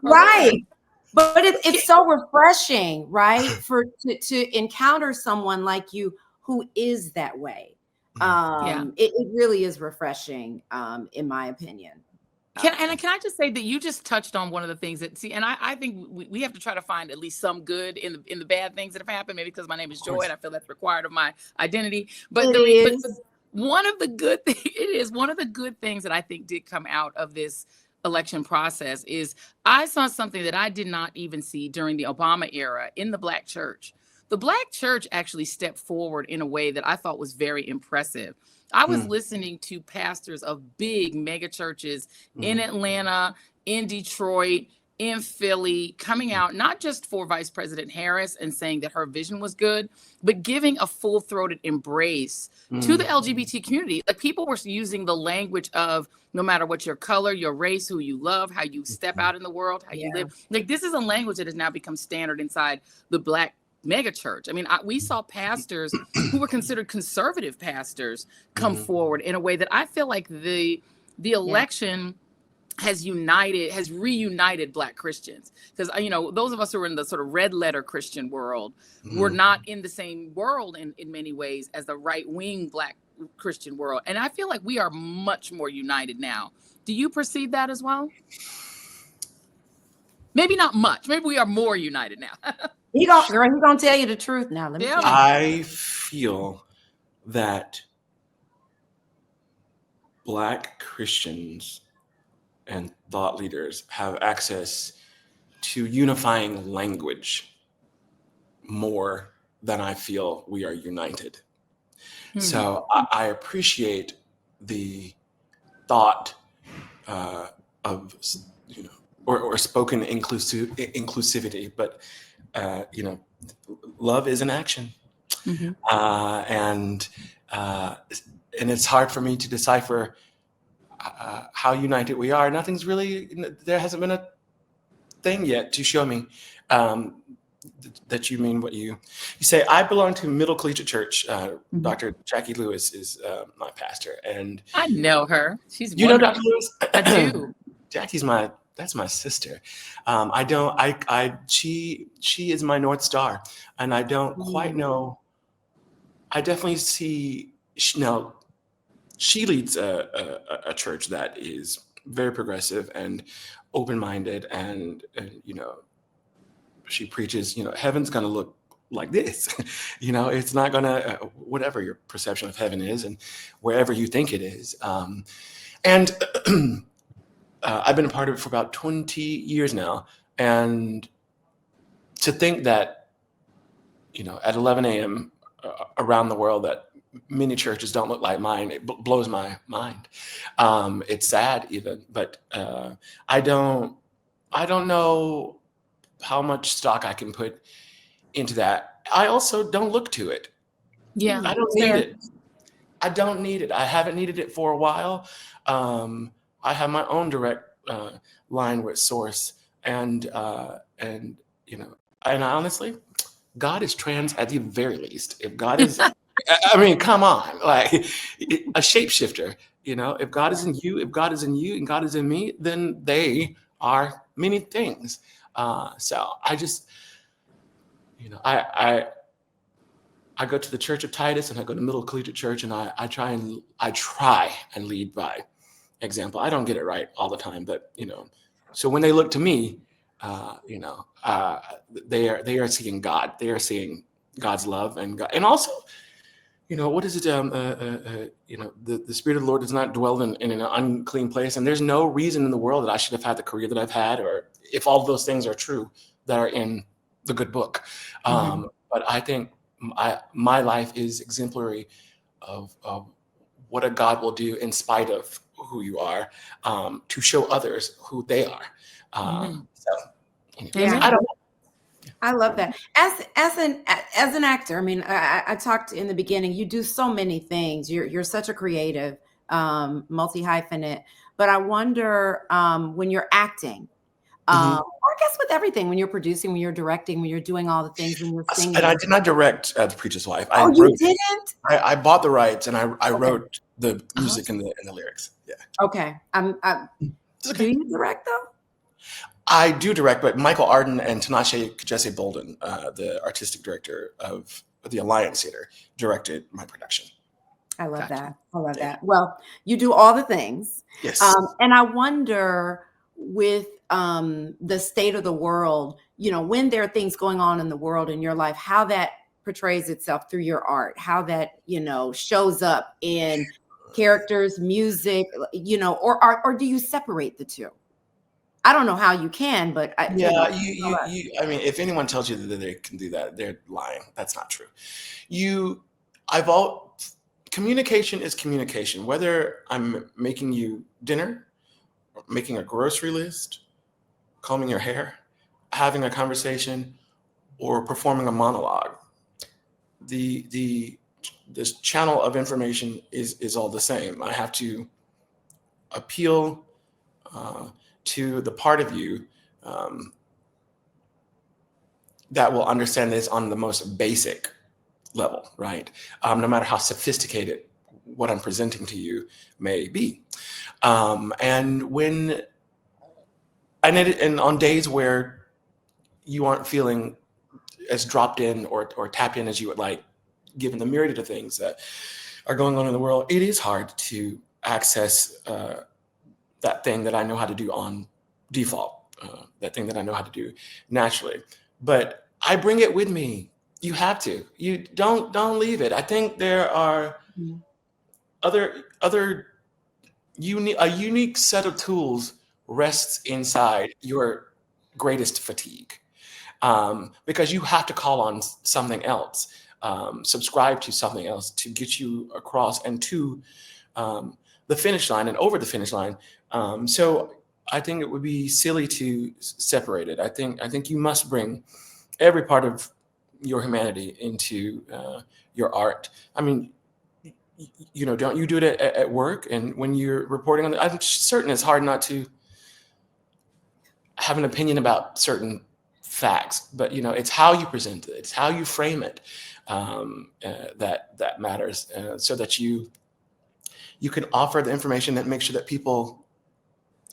Right. But it's so refreshing, right? To encounter someone like you who is that way. It really is refreshing, in my opinion. Can I just say that you just touched on one of the things that, and I think we have to try to find at least some good in the bad things that have happened, maybe because my name is Joy and I feel that's required of my identity. But one of the good things that I think did come out of this election process is I saw something that I did not even see during the Obama era in the Black church. The Black church actually stepped forward in a way that I thought was very impressive. I was listening to pastors of big mega churches in Atlanta, in Detroit, in Philly, coming out not just for Vice President Harris and saying that her vision was good, but giving a full-throated embrace to the LGBT community. Like, people were using the language of no matter what your color, your race, who you love, how you step out in the world, how you live. Like, this is a language that has now become standard inside the Black mega church. I mean, we saw pastors who were considered conservative pastors come forward in a way that I feel like the election has reunited Black Christians. Because, you know, those of us who are in the sort of red letter Christian world were not in the same world in many ways as the right wing Black Christian world. And I feel like we are much more united now. Do you perceive that as well? Maybe not much. Maybe we are more united now. He gonna tell you the truth now. Let me tell you. I feel that Black Christians and thought leaders have access to unifying language more than I feel we are united. So I appreciate the thought of, you know, or spoken inclusivity, but you know, love is an action, and it's hard for me to decipher how united we are. Nothing's really, there hasn't been a thing yet to show me that you mean what you say. I belong to Middle Collegiate Church. Dr. Jackie Lewis is my pastor, and I know her. She's you wonderful. know Dr. Lewis. I do. Jackie's that's my sister. She is my North Star, and I don't quite know. I definitely see now. She leads a church that is very progressive and open-minded, and you know, she preaches, you know, heaven's going to look like this. You know, it's not going to, whatever your perception of heaven is and wherever you think it is. And I've been a part of it for about 20 years now. And to think that, you know, at 11 a.m. Around the world that many churches don't look like mine, it blows my mind. It's sad even, but I don't know how much stock I can put into that. I also don't look to it. Yeah, I don't need it. I don't need it. I haven't needed it for a while. I have my own direct line with Source, and you know, and honestly, God is trans at the very least. If God is, I mean, come on, like a shapeshifter. You know, if God is in you, if God is in you, and God is in me, then they are many things. So I just, you know, I go to the Church of Titus, and I go to Middle Collegiate Church, and I try and lead by example. I don't get it right all the time, but you know, so when they look to me, you know, they are seeing God. They are seeing God's love and God, and also, you know, what is it? You know, the Spirit of the Lord does not dwell in an unclean place, and there's no reason in the world that I should have had the career that I've had, or if all of those things are true that are in the good book. But I think my life is exemplary of what a God will do in spite of who you are, to show others who they are. So, Yeah. I don't know. I love that. As an actor, I mean, I talked in the beginning, you do so many things. You're such a creative, multi-hyphenate, but I wonder, when you're acting, or I guess with everything, when you're producing, when you're directing, when you're doing all the things, when you're singing. And I did not direct The Preacher's Wife. You didn't? I bought the rights, and I wrote the music and the lyrics. Yeah. Okay. Do you direct though? I do direct, but Michael Arden and Tinashe Jesse Bolden, the artistic director of the Alliance Theater, directed my production. I love that. I love that. Well, you do all the things. Yes. And I wonder, with the state of the world, you know, when there are things going on in the world in your life, how that portrays itself through your art, how that, you know, shows up in characters, music, you know, or do you separate the two? I don't know how you can, but I, you Yeah, know, I mean, if anyone tells you that they can do that, they're lying. That's not true. You, I've all, communication is communication. Whether I'm making you dinner, making a grocery list, combing your hair, having a conversation, or performing a monologue, the this channel of information is all the same. I have to appeal uh, to the part of you um, that will understand this on the most basic level, right? No matter how sophisticated what I'm presenting to you may be. And when and on days where you aren't feeling as dropped in or tapped in as you would like, given the myriad of things that are going on in the world, it is hard to access that thing that I know how to do on default, that thing that I know how to do naturally. But I bring it with me. You have to. You don't leave it. I think there are Mhm. other a unique set of tools rests inside your greatest fatigue, because you have to call on something else, subscribe to something else to get you across and to the finish line and over the finish line. So I think it would be silly to separate it. I think you must bring every part of your humanity into your art. I mean, you know, don't you do it at work and when you're reporting on it? I'm certain it's hard not to have an opinion about certain facts, but you know, it's how you present it, it's how you frame it, that matters, so that you can offer the information that makes sure that people,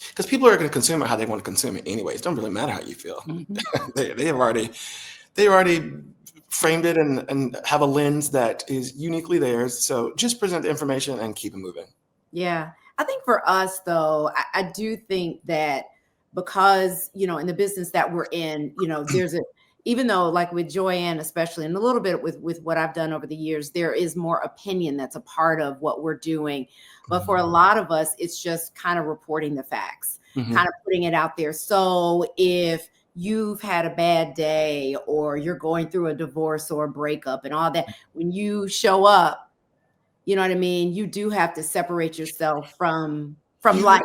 because people are going to consume it how they want to consume it anyways. It don't really matter how you feel. Mhm. They've already framed it and have a lens that is uniquely theirs. So just present the information and keep it moving. Yeah. I think for us though, I do think that because, you know, in the business that we're in, you know, there's a, even though like with Joyanne, especially, and a little bit with what I've done over the years, there is more opinion that's a part of what we're doing. But for a lot of us, it's just kind of reporting the facts, Mhm. kind of putting it out there. So if you've had a bad day or you're going through a divorce or a breakup and all that, when you show up, you know what I mean? You do have to separate yourself from You life.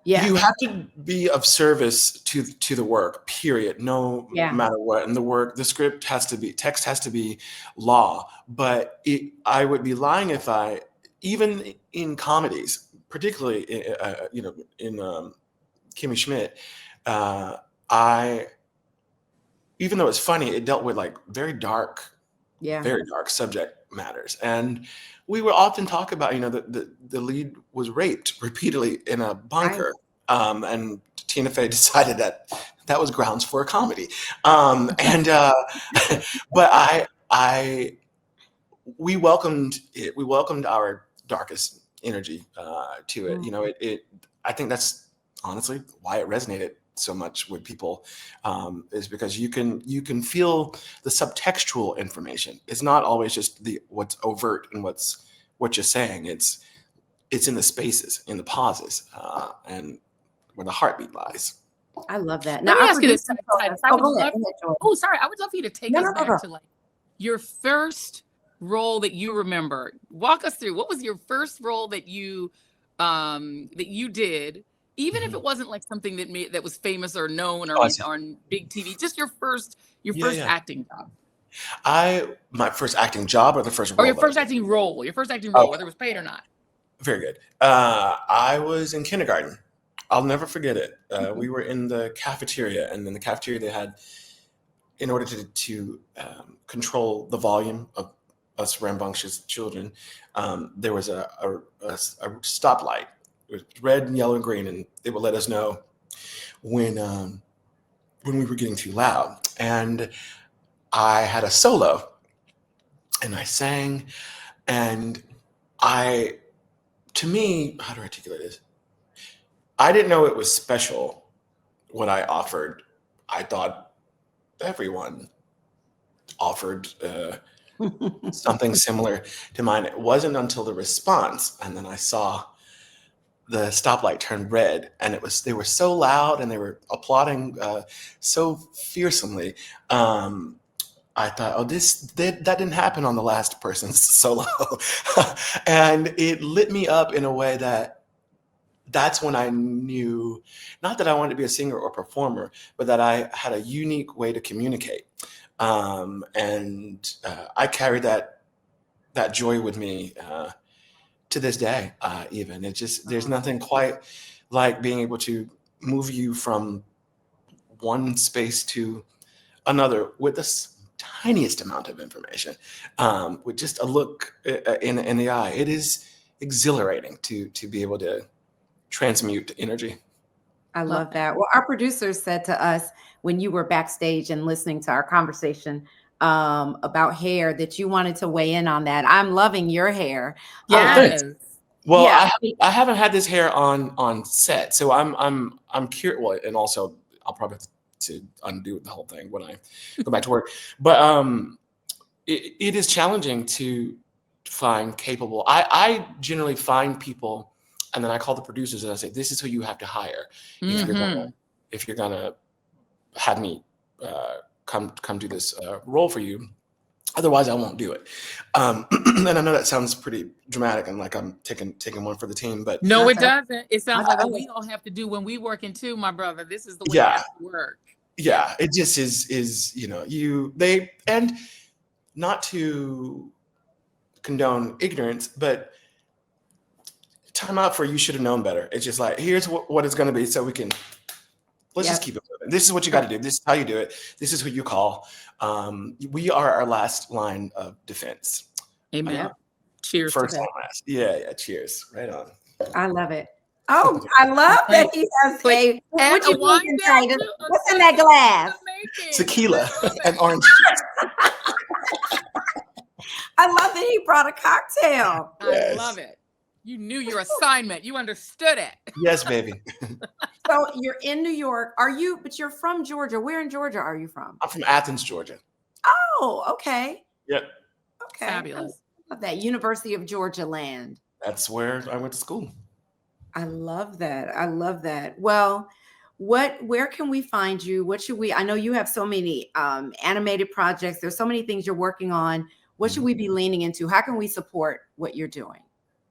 Yeah. you have to be of service to the work, period, no Yeah. matter what. And the script has to be, text has to be law. But I would be lying if I, even in comedies, particularly you know, in Kimmy Schmidt, uh, I, even though it's funny, it dealt with like Yeah. very dark subject matters. And we would often talk about, you know, the lead was raped repeatedly in a Right. bunker. And Tina Fey decided that that was grounds for a comedy. And but we welcomed it. We welcomed our darkest energy to it. You know, I think that's honestly why it resonated so much with people, is because you can feel the subtextual information. It's not always just the what's overt and what you're saying. It's in the spaces, in the pauses, and where the heartbeat lies. I love that. Let Now me our ask you this, producer told us. Titus. I Oh, would go ahead. love. Go ahead, Joy. Oh, sorry. I would love for you to take No, us no, no, back no. to like your first role that you remember. Walk us through. What was your first role that you did, even if Mhm. it wasn't like something that was famous or known or Oh, I on, see. on big TV. Just your Yeah, first yeah. acting job My first acting job or the first or role that I did? your first acting role, Okay, whether it was paid or not. very good. I was in kindergarten. I'll never forget it. We were in the cafeteria, and in the cafeteria they had, in order to control the volume of us rambunctious children, there was a stoplight. It was red and yellow and green, and it would let us know when we were getting too loud. And I had a solo, and I sang, and I, to me, how do I articulate this? I didn't know it was special what I offered. I thought everyone offered something similar to mine. It wasn't until the response, and then I saw the stoplight turned red, and they were so loud and they were applauding so fearsomely. I thought, oh, that didn't happen on the last person's solo. And it lit me up in a way that's when I knew, not that I wanted to be a singer or performer, but that I had a unique way to communicate. And I carry that joy with me to this day, even. It just, there's nothing quite like being able to move you from one space to another with the tiniest amount of information, with just a look in the eye. It is exhilarating to be able to transmute energy. I love that. Well, our producers said to us when you were backstage and listening to our conversation about hair that you wanted to weigh in on that. I'm loving your hair. Yes. Well, Yeah. I haven't had this hair on set, so I'm curious. Well, and also I'll probably have to undo the whole thing when I go back to work. But it is challenging to find capable. I generally find people, and then I call the producers and I say, "This is who you have to hire if you're gonna have me come do this role for you. Otherwise, I won't do it." And I know that sounds pretty dramatic and like I'm taking one for the team, but no, it doesn't. It sounds like what we all have to do when we working too, my brother. This is the way it has to work. Yeah, it just is, you know, and not to condone ignorance, but time out for you should have known better. It's just like, here's what it's going to be, so we can just keep it moving. This is what you got to do. This is how you do it. This is who you call. We are our last line of defense. Amen. Cheers. First and last. Yeah. Cheers. Right on. I love it. Oh, I love that he has a. What you drinking, Titus? What's in that glass? Tequila and orange juice. I love that he brought a cocktail. I love it. You knew your assignment. You understood it. Yes, baby. So you're in New York. But you're from Georgia. Where in Georgia are you from? I'm from Athens, Georgia. Oh, okay. Yep. Okay. Fabulous. I love that. University of Georgia land. That's where I went to school. I love that. I love that. Well, where can we find you? What should we, I know you have so many animated projects. There's so many things you're working on. What should we be leaning into? How can we support what you're doing?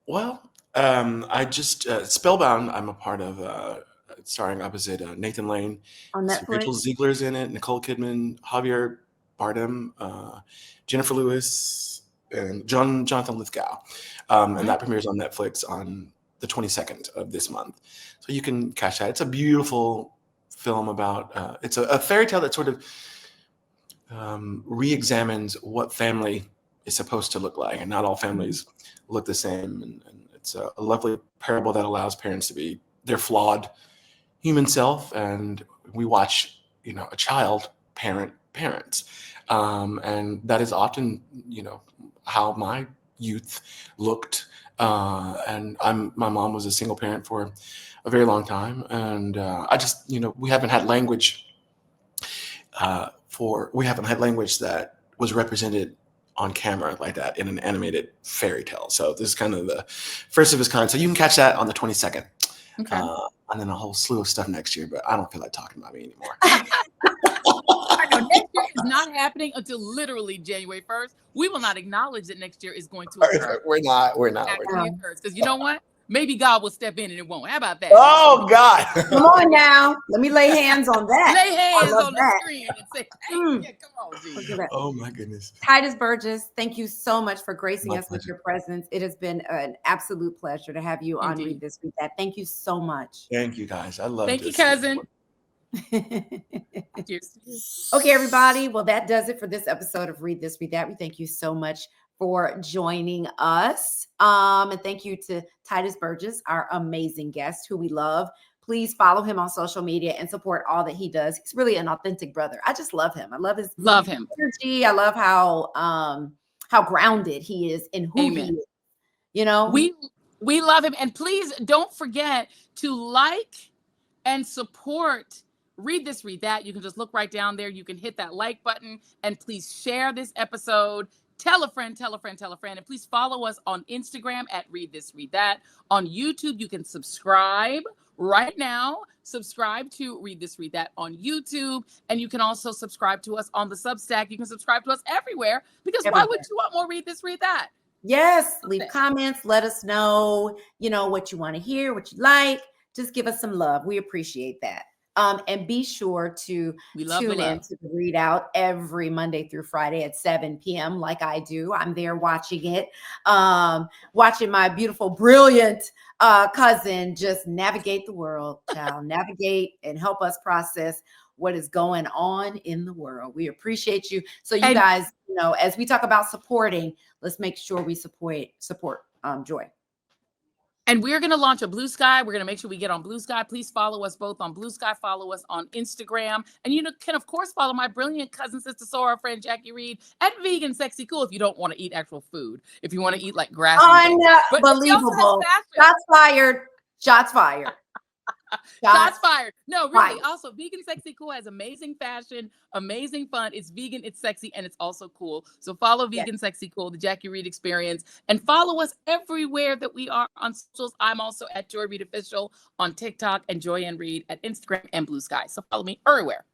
Well, I just, Spellbound, I'm a part of, starring opposite Nathan Lane. On Netflix? Rachel Ziegler's in it, Nicole Kidman, Javier Bardem, Jennifer Lewis, and Jonathan Lithgow. And that premieres on Netflix on the 22nd of this month. So you can catch that. It's a beautiful film about, it's a fairy tale that sort of re-examines what family is supposed to look like. And not all families look the same. And it's a lovely parable that allows parents to be their flawed human self. And we watch, you know, a child parent parents. And that is often, you know, how my youth looked. And my mom was a single parent for a very long time. And I just, you know, we haven't had language that was represented on camera like that in an animated fairy tale. So this is kind of the first of its kind. So you can catch that on the 22nd. Okay. And then a whole slew of stuff next year, but I don't feel like talking about me anymore. I know next year is not happening until literally January 1st. We will not acknowledge that next year is going to occur. We're not. Because you know what? Maybe God will step in and it won't. How about that? Oh, God. Come on now. Let me lay hands on that. Lay hands on the screen and say, hey, yeah, come on, Jesus. Oh, my goodness. Titus Burgess, thank you so much for gracing us with pleasure. your presence. It has been an absolute pleasure to have you on Read This, Read That. Thank you so much. Thank you, guys. I love Thank this. you, cousin. Okay, everybody. Well, that does it for this episode of Read This, Read That. We thank you so much for joining us. And thank you to Titus Burgess, our amazing guest who we love. Please follow him on social media and support all that he does. He's really an authentic brother. I just love him. I love his energy. I love how grounded he is in who he is. You know, we love him. And please don't forget to like and support Read This, Read That. You can just look right down there. You can hit that like button and please share this episode. Tell a friend, tell a friend, tell a friend. And please follow us on Instagram at Read This, Read That. On YouTube, you can subscribe right now. Subscribe to Read This, Read That on YouTube. And you can also subscribe to us on the Substack. You can subscribe to us everywhere, because why would you want more Read This, Read That? Yes, leave comments. Let us know, what you want to hear, what you like. Just give us some love. We appreciate that. And be sure to tune in to the Readout every Monday through Friday at 7 p.m. like I do. I'm there watching it, watching my beautiful, brilliant cousin just navigate the world, child, navigate and help us process what is going on in the world. We appreciate you. So you guys, as we talk about supporting, let's make sure we support Joy. And we're going to launch a Blue Sky. We're going to make sure we get on Blue Sky. Please follow us both on Blue Sky. Follow us on Instagram. And you can, of course, follow my brilliant cousin, sister, Sora, friend Jackie Reed at Vegan Sexy Cool if you don't want to eat actual food. If you want to eat like grass. Unbelievable. Shots fired. Shots fired. Shots fired. No, really. Also, Vegan Sexy Cool has amazing fashion, amazing fun. It's vegan, it's sexy, and it's also cool. So follow Vegan Sexy Cool, the Jackie Reed Experience, and follow us everywhere that we are on socials. I'm also at Joy Reid Official on TikTok and Joy Ann Reed at Instagram and Blue Sky. So follow me everywhere.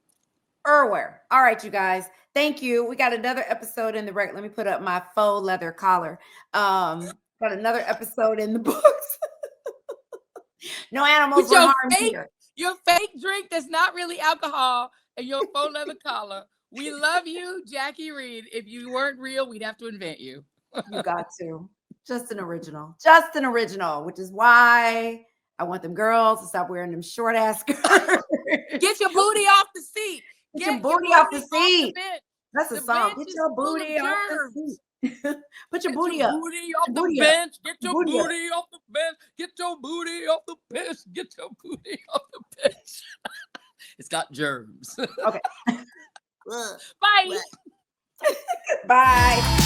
All right, you guys. Thank you. We got another episode in the Let me put up my faux leather collar. Got another episode in the books. No animals were harmed here. Your fake drink that's not really alcohol and your faux leather collar. We love you, Jackie Reed. If you weren't real, we'd have to invent you. You got to. Just an original, which is why I want them girls to stop wearing them short ass skirts. Get your booty off the seat. Get your booty off the seat. That's a song. Get your booty off the seat. Put your booty up. Off the bench. Get your booty off the bench. Get your booty off the bench. Get your booty off the bench. It's got germs. Okay. Bye. Bye.